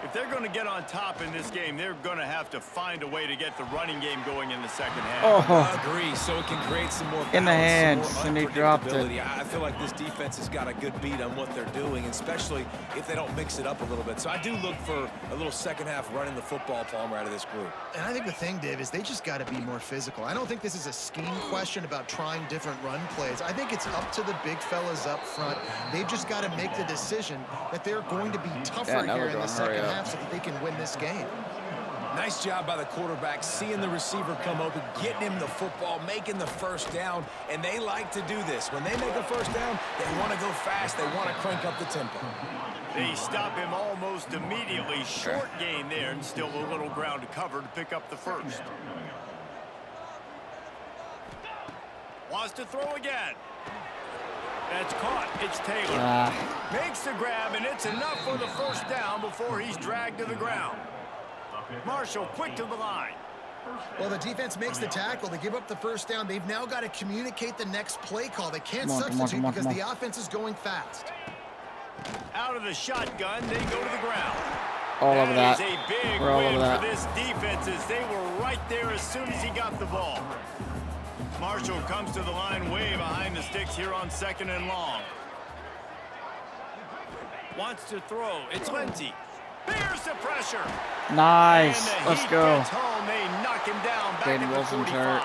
If they're going to get on top in this game, they're going to have to find a way to get the running game going in the second half. I agree, so it can create some more In the balance, hands, some and more he dropped it. unpredictability. I feel like this defense has got a good beat on what they're doing, especially if they don't mix it up a little bit. So I do look for a little second half running the football Palmer out of this group. And I think the thing, Dave, is they just got to be more physical. I don't think this is a scheme question about trying different run plays. I think it's up to the big fellas up front. They've just got to make the decision that they're going to be tougher now here they're in the going, second hurry up. half so that they can win this game. Nice job by the quarterback, seeing the receiver come open, getting him the football, making the first down, and they like to do this. When they make a first down, they want to go fast, they want to crank up the tempo. They stop him almost immediately. Short gain there, and still a little ground to cover to pick up the first. Wants to throw again. That's caught. It's Taylor. Makes the grab, and it's enough for the first down before he's dragged to the ground. Marshall quick to the line. Well, the defense makes the tackle. They give up the first down. They've now got to communicate the next play call. They can't substitute because the offense is going fast. Out of the shotgun, they go to the ground. all over that. Is a big We're all win over that. for this defense as they were right there as soon as he got the ball. Marshall comes to the line way behind the sticks here on 2nd and long. Wants to throw. It's Lindsey. Bears the pressure. Nice. And the Let's heat go. gets home. They knock him down back Jaden at the Wilson's 45. hurt.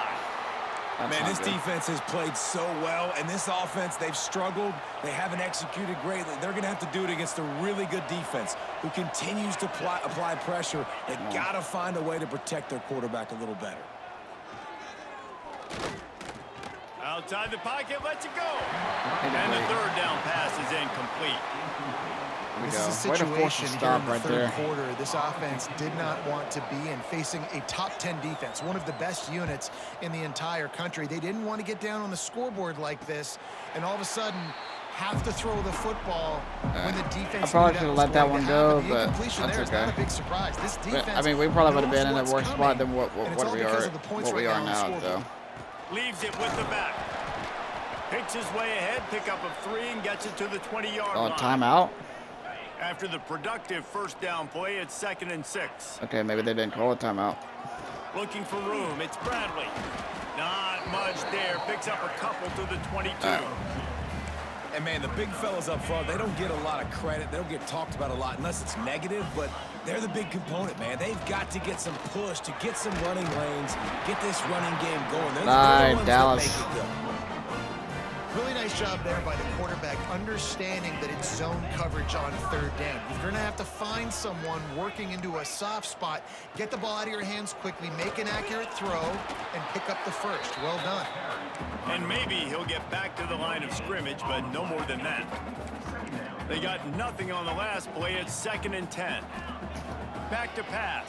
That's Man, not this good. defense has played so well, and this offense, they've struggled. They haven't executed greatly. They're going to have to do it against a really good defense who continues to apply pressure. They've got to find a way to protect their quarterback a little better. Outside the pocket, lets it go. And the third down pass is incomplete. There we This go. is a Way to force situation a here stop in the right third there. quarter. This offense did not want to be in facing a top 10 defense, one of the best units in the entire country. They didn't want to get down on the scoreboard like this, and all of a sudden have to throw the football when the defense. I probably knew should have was let that going one to go, happen. The but incompletion that's there is not okay. a big surprise. This defense. I mean, we probably would have knows been in a what's worse spot than coming, and it's what all we because are of the points what we right are now on the now, scoreboard. though. Leaves it with the back. Picks his way ahead, pick up of 3, and gets it to the 20-yard Oh, line. timeout? After the productive first down play, it's 2nd and 6. Okay, maybe they didn't call a timeout. Looking for room, it's Bradley. Not much there, picks up a couple to the 22. And, man, the big fellas up front, they don't get a lot of credit. They don't get talked about a lot unless it's negative, but they're the big component, man. They've got to get some push, to get some running lanes, get this running game going. They're the ones Dallas. that make it go. Really nice job there by the quarterback, understanding that it's zone coverage on third down. You're going to have to find someone working into a soft spot, get the ball out of your hands quickly, make an accurate throw, and pick up the first. Well done. And maybe he'll get back to the line of scrimmage, but no more than that. They got nothing on the last play. It's 2nd and 10. Back to pass.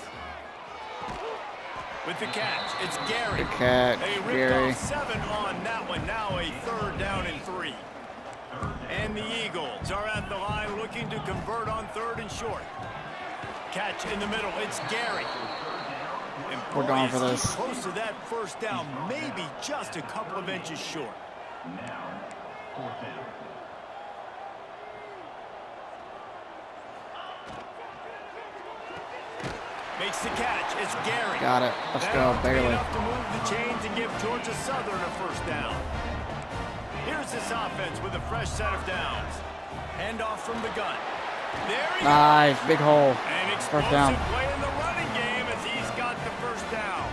With the catch, it's Gary. The catch, They ripped Gary. off 7 on that one. Now a 3rd down and 3. And the Eagles are at the line looking to convert on 3rd and short. Catch in the middle. It's Gary. And We're going for this. Close to that first down, maybe just a couple of inches short. Makes the catch. It's Gary. Got it. Let's go, Bailey. Enough to move the chains and give Georgia Southern a first down. Here's this offense with a fresh set of downs. Handoff from the gun. There he Nice, big hole. An First down. explosive play in the running game as he's got the first down.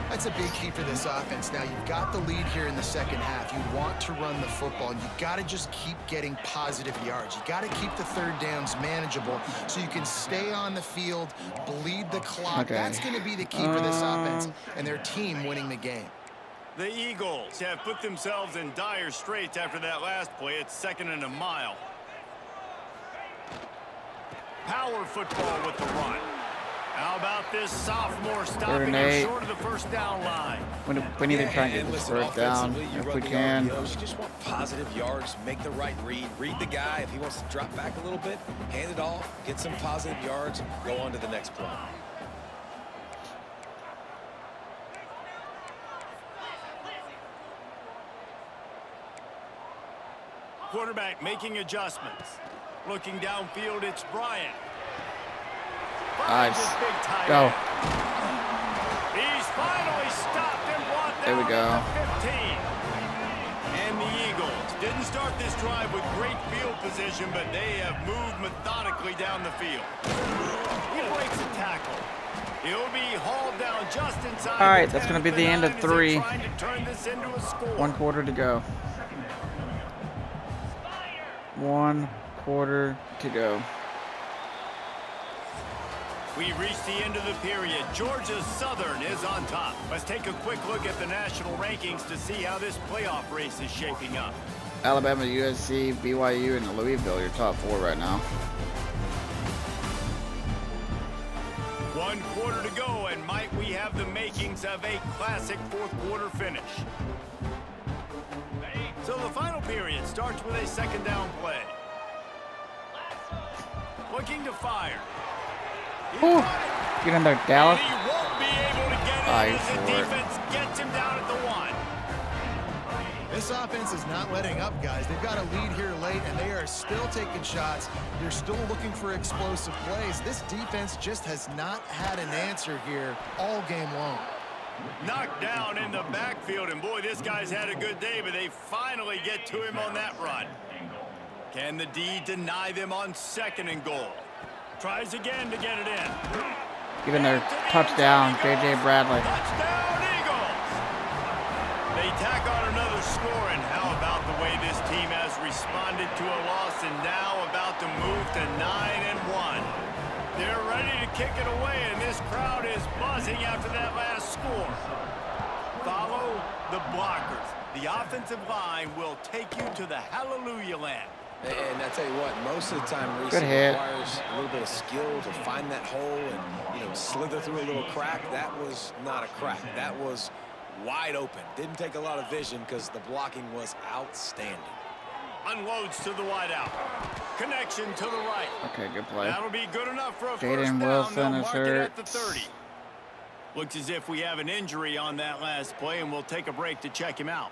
That's a big key for this offense. Now, you've got the lead here in the second half. You want to run the football, and you've got to just keep getting positive yards. You got to keep the third downs manageable so you can stay on the field, bleed the clock. Okay. That's going to be the key for this offense and their team winning the game. The Eagles have put themselves in dire straits after that last play. It's 2nd and a mile. Power football with the run. How about this sophomore stopping him short of the first down line? We need to try and get this first down if we can. You just want positive yards, make the right read. Read the guy. If he wants to drop back a little bit, hand it off, get some positive yards, go on to the next play. Quarterback making adjustments. Looking downfield, it's Bryant. Nice. Go. He's finally stopped and brought down There we go. at the 15. And the Eagles didn't start this drive with great field position, but they have moved methodically down the field. He breaks a tackle. He'll be hauled down just inside. All right, that's going to be the end of 3. Trying to turn this into a score. 1 quarter to go. 1 quarter to go. We reached the end of the period. Georgia Southern is on top. Let's take a quick look at the national rankings to see how this playoff race is shaping up. Alabama, USC, BYU, and Louisville, your top 4 right now. 1 quarter to go, and might we have the makings of a classic 4th quarter finish. So the final period starts with a 2nd down play. Looking to fire. Ooh. Get in there, Dallas. And he won't be able to get it as the defense gets him down at the 1. This offense is not letting up, guys. They've got a lead here late, and they are still taking shots. They're still looking for explosive plays. This defense just has not had an answer here all game long. Knocked down in the backfield, and boy, this guy's had a good day, but they finally get to him on that run. Can the D deny them on 2nd and goal? Tries again to get it in. Get in there. Touchdown, J.J. Bradley. Touchdown, Eagles! They tack on another score, and how about the way this team has responded to a loss and now about to move to 9-1. They're ready to kick it away, and this crowd is buzzing after that last score. Follow the blockers. The offensive line will take you to the hallelujah land. And I tell you what, most of the time, Reese, Good it hit. requires a little bit of skill to find that hole and, slither through a little crack. That was not a crack. That was wide open. Didn't take a lot of vision because the blocking was outstanding. Unloads to the wideout. Connection to the right. Okay, good play. That'll be good enough for a Jaden first down. Wilson They'll is mark it hurt. at the 30. Looks as if we have an injury on that last play, and we'll take a break to check him out.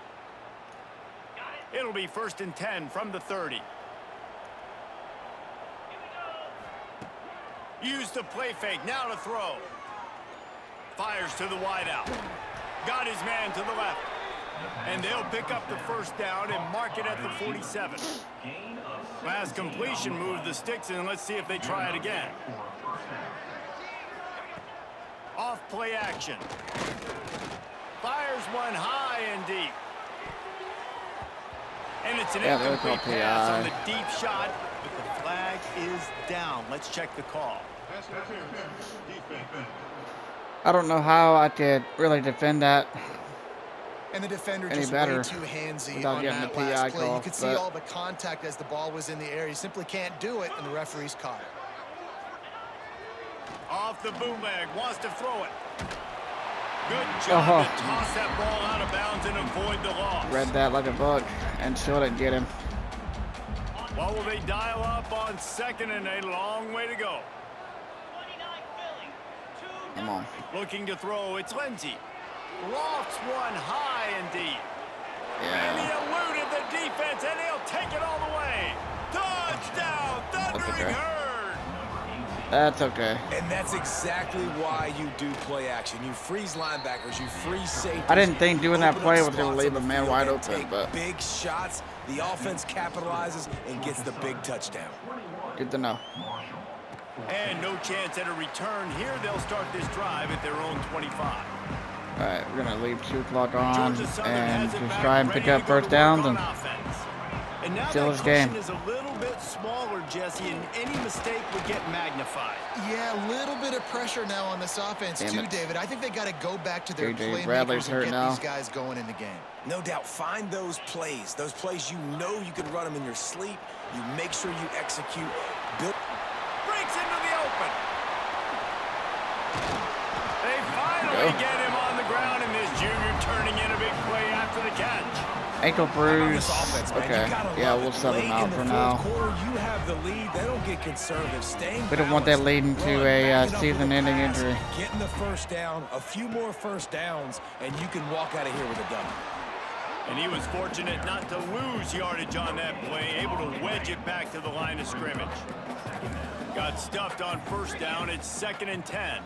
It'll be 1st and 10 from the 30. Use the play fake. Now to throw. Fires to the wideout. Got his man to the left. And they'll pick up the first down and mark it at the 47. Last completion moved the sticks, and let's see if they try it again. Off play action. Fires one high and deep. And it's an incomplete pass on the deep shot, but the flag is down. Let's check the call. I don't know how I could really defend that. And the defender any just better way too handsy without on getting that the last PI play. call, You could see all the contact as the ball was in the air. He simply can't do it, and the referee's caught it. Off the bootleg, wants to throw it. Good job to toss that ball out of bounds and avoid the loss. Read that like a book and still didn't get him. Well, will they dial up on second and a long way to go? Come on. Looking to throw, it's Lindsey. Lofts one high and deep. And he eluded the defense, and he'll take it all the way. Touchdown, Thundering Herd. That's okay. And that's exactly why you do play action. You freeze linebackers, you freeze safeties. I didn't think doing that play was going to leave a man wide open, but big shots, the offense capitalizes and gets the big touchdown. Good to know. And no chance at a return here. They'll start this drive at their own 25. All right, we're going to leave 2 o'clock on and just try and pick up first downs and seal this game. Is a little bit smaller, Jesse, and any mistake would get magnified. Yeah, a little bit of pressure now on this offense too, David. I think they got to go back to their Bradley's playmakers hurt and get now. these guys going in the game. No doubt, find those plays you know you can run them in your sleep. You make sure you execute. Breaks into the open. They finally get him on the ground, and this junior turning in a big play after the catch. Ankle bruise. Offense, Okay, yeah, we'll sub him out for now. You have the lead. They don't get conservative. We don't want that leading to a season-ending injury. Getting the first down, a few more first downs, and you can walk out of here with a W. And he was fortunate not to lose yardage on that play, able to wedge it back to the line of scrimmage. Got stuffed on first down. It's 2nd and 10.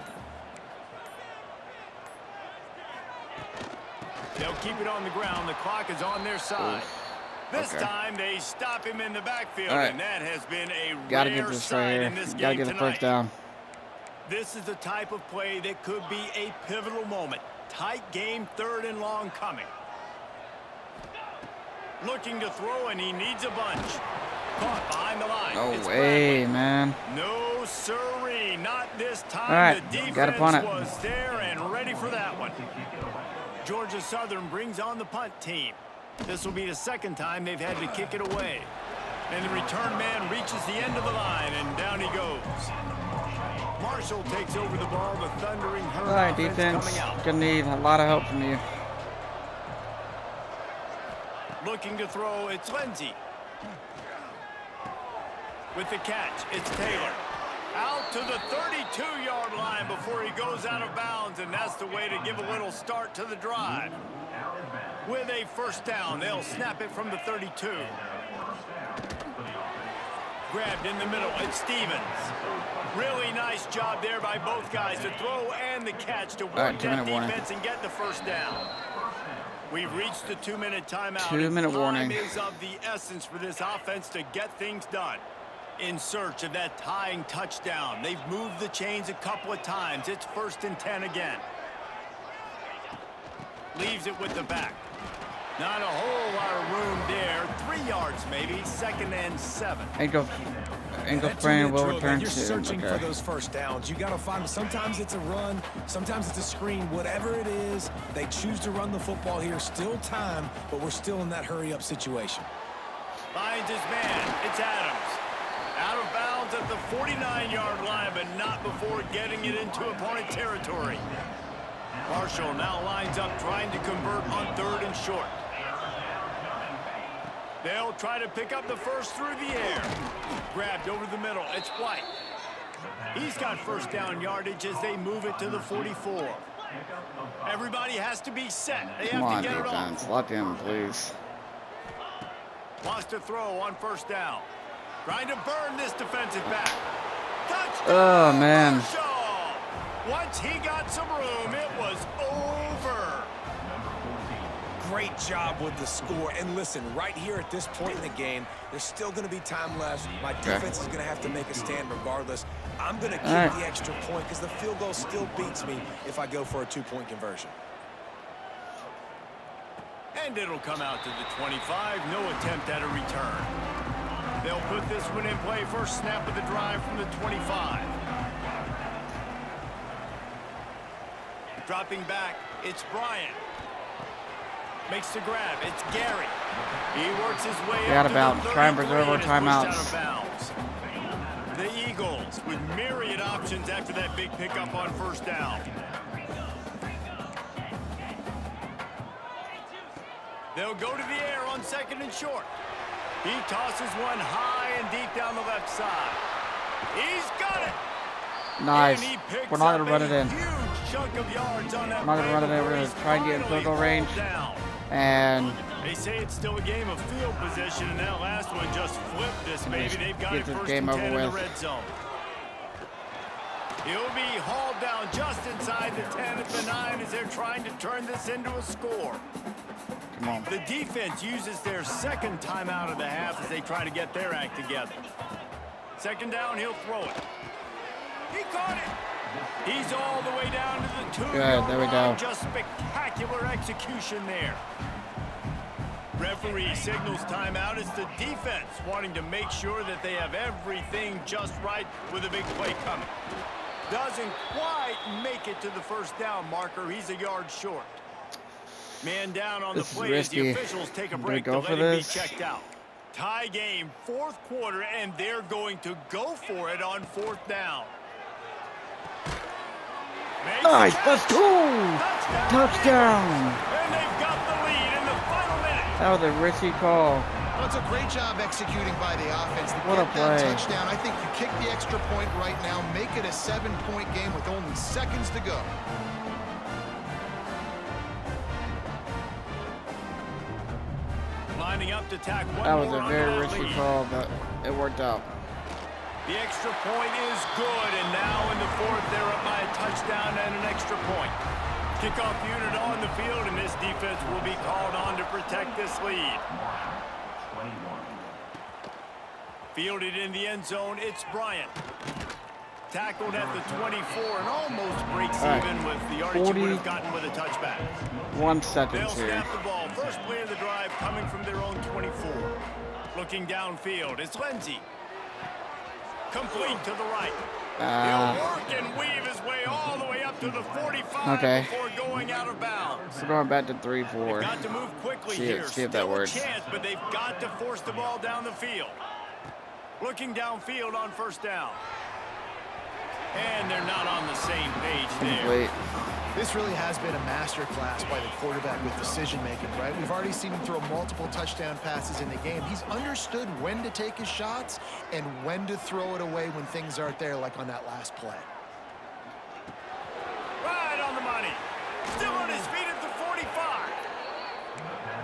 They'll keep it on the ground. The clock is on their side. This time they stop him in the backfield, and that has been a rare sight in this game tonight. Gotta get the first down. This is the type of play that could be a pivotal moment. Tight game, 3rd and long coming. Looking to throw, and he needs a bunch. Caught behind the line. No way, man. No siree, not this time. All right, the gotta punt it. defense was there and ready for that one. Georgia Southern brings on the punt team. This will be the 2nd time they've had to kick it away. And the return man reaches the end of the line, and down he goes. Marshall takes over the ball. The Thundering Herd All right, offense defense. coming out. Gonna need a lot of help from you. Looking to throw, it's Lindsey. With the catch, it's Taylor. Out to the 32-yard line before he goes out of bounds, and that's the way to give a little start to the drive. With a first down, they'll snap it from the 32. Grabbed in the middle, it's Stevens. Really nice job there by both guys to throw and the catch to work that defense and get the first down. We've reached the 2-minute timeout. 2-minute warning. Time is of the essence for this offense to get things done. In search of that tying touchdown. They've moved the chains a couple of times. It's 1st and 10 again. Leaves it with the back. Not a whole lot of room there. 3 yards maybe. 2nd and 7. Ankle sprain will return You're soon. searching for those first downs. You got to find them. Sometimes it's a run. Sometimes it's a screen. Whatever it is, they choose to run the football here. Still time, but we're still in that hurry-up situation. Finds his man. It's Adams. Out of bounds at the 49-yard line, but not before getting it into opponent territory. Marshall now lines up trying to convert on 3rd and short. They'll try to pick up the first through the air. Grabbed over the middle. It's White. He's got first down yardage as they move it to the 44. Everybody has to be set. They have to get it off. Lock in, please. Wants to throw on first down. Trying to burn this defensive back. Touchdown! Oh, man. Marshall. Once he got some room, it was over. great job with the score. And listen, right here at this point in the game, there's still going to be time left. My defense is going to have to make a stand regardless. I'm going to kick the extra point because the field goal still beats me if I go for a 2-point conversion. And it'll come out to the 25. No attempt at a return. They'll put this one in play. First snap of the drive from the 25. Dropping back, it's Bryant. Makes the grab, it's Gary. He works his way out up of bounds. Try and preserve our timeouts. The Eagles with myriad options after that big pickup on first down. They'll go to the air on second and short. He tosses one high and deep down the left side. He's got it. Nice. We're not going to run it in. Huge chunk of yards on that. We're not going to run it in. We're going to try and get in field goal range. And they say it's still a game of field position, and that last one just flipped this. Maybe they've got it first and 10 in the red zone. He'll be hauled down just inside the 10 at the 9 as they're trying to turn this into a score. Come on. The defense uses their second timeout of the half as they try to get their act together. Second down, he'll throw it. He caught it. He's all the way down to the 2-yard there we line. go. Just spectacular execution there. Referee signals timeout. It's the defense wanting to make sure that they have everything just right with a big play coming. Doesn't quite make it to the first down marker. He's a yard short. Man down on the play as the officials take a break to let him be checked out. Tie game, fourth quarter, and they're going to go for it on fourth down. Nice, let's go! Touchdown! And they've got the lead in the final minute. That was a risky call. Well, it's a great job executing by the offense. What a play. That touchdown. I think you kick the extra point right now, make it a 7-point game with only seconds to go. Lining up to tack one That was more a very under that risky lead. call, but it worked out. The extra point is good, and now in the fourth, they're up by a touchdown and an extra point. Kickoff unit on the field, and this defense will be called on to protect this lead. Fielded in the end zone, it's Bryant. Tackled at the 24 and almost breaks even with the yardage he would have gotten with a touchback. 1 second They'll here. snap the ball. First play of the drive coming from their own 24. Looking downfield, it's Lindsey. Complete to the right. He'll work and weave his way all the way up to the 45 before going out of bounds. We're going back to 3-4. Got to move quickly See here. if that Still a works. chance, but they've got to force the ball down the field. Looking downfield on first down. And they're not on the same page there. Complete. This really has been a masterclass by the quarterback with decision-making, right? We've already seen him throw multiple touchdown passes in the game. He's understood when to take his shots and when to throw it away when things aren't there, like on that last play. Right on the money. Still on his feet at the 45.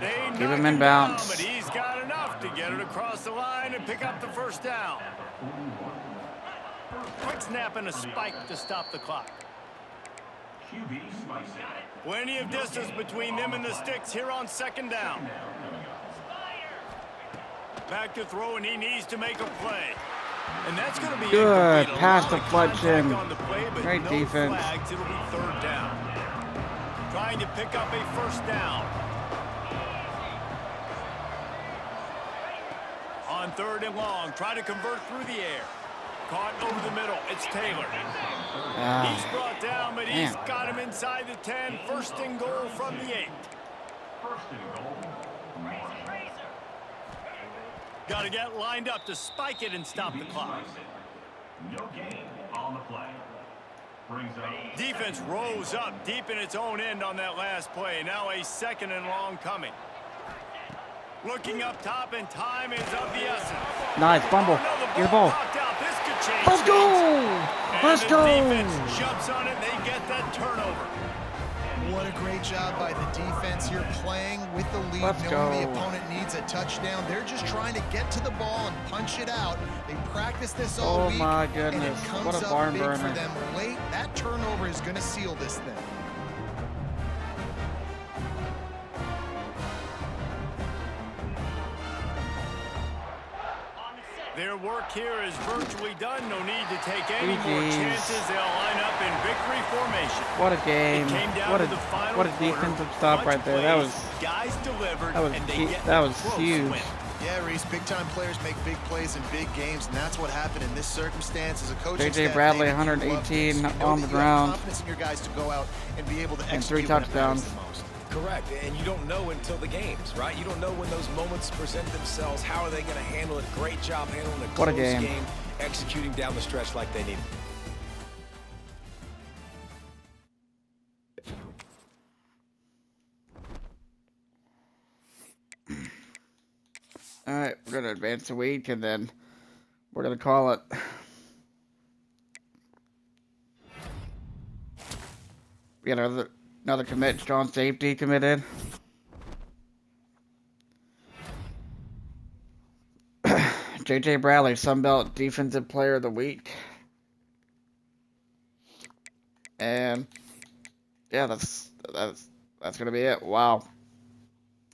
They Keep knock him in down, bounds. but he's got enough to get it across the line and pick up the first down. Quick snap and a spike to stop the clock. Plenty of distance between them and the sticks here on second down. Back to throw, and he needs to make a play. And that's going to be good incomplete. pass A lot of deflection. contact on the play, but Great no defense. flags. It'll be third down. Trying to pick up a first down. On third and long, try to convert through the air. Caught over the middle. It's Taylor. He's brought down, but he's got him inside the 10. First and goal from the 8. Got to get lined up to spike it and stop the clock. No gain on the play. Defense rose up deep in its own end on that last play. Now a second and long coming. Looking up top, and time is of the essence. Nice fumble. Get the ball. This could change Let's go. things. Let's And go. the defense jumps on it. They get that turnover. What a great job by the defense here, playing with the lead, Let's knowing the go. opponent needs a touchdown. They're just trying to get to the ball and punch it out. They practice this all week. Oh my and goodness. it comes What a up barn big burner. for them late. That turnover is going to seal this thing. Their work here is virtually done. No need to take any more chances. They'll line up in victory formation. What a game. What a defensive stop right there. That was huge. Yeah, Reese, big-time players make big plays in big games, and that's what happened in this circumstance. As a coaching J.J. Bradley, 118 on the ground. Confidence in your guys to go out and be able to and 3 execute touchdowns. Correct, and you don't know until the games, right? You don't know when those moments present themselves. How are they going to handle it? Great job handling a close game, executing down the stretch like they need. All right, we're going to advance a week, and then we're going to call it. We got another commit, strong safety committed. J.J. Bradley, Sunbelt Defensive Player of the Week. And, yeah, that's going to be it. Wow.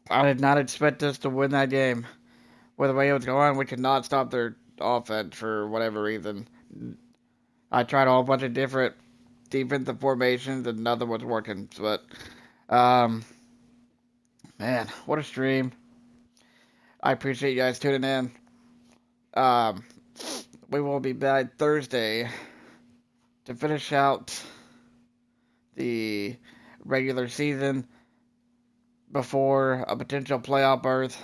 I did not expect us to win that game. With the way it was going, we could not stop their offense for whatever reason. I tried a whole bunch of different defensive formations and nothing was working. But, man, what a stream. I appreciate you guys tuning in. We will be back Thursday to finish out the regular season before a potential playoff berth.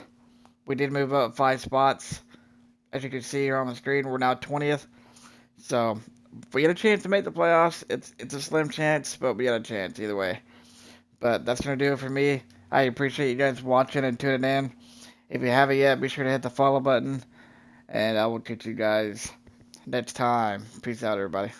We did move up 5 spots. As you can see here on the screen, we're now 20th. So, if we get a chance to make the playoffs, it's a slim chance, but we got a chance either way. But that's going to do it for me. I appreciate you guys watching and tuning in. If you haven't yet, be sure to hit the follow button. And I will catch you guys next time. Peace out, everybody.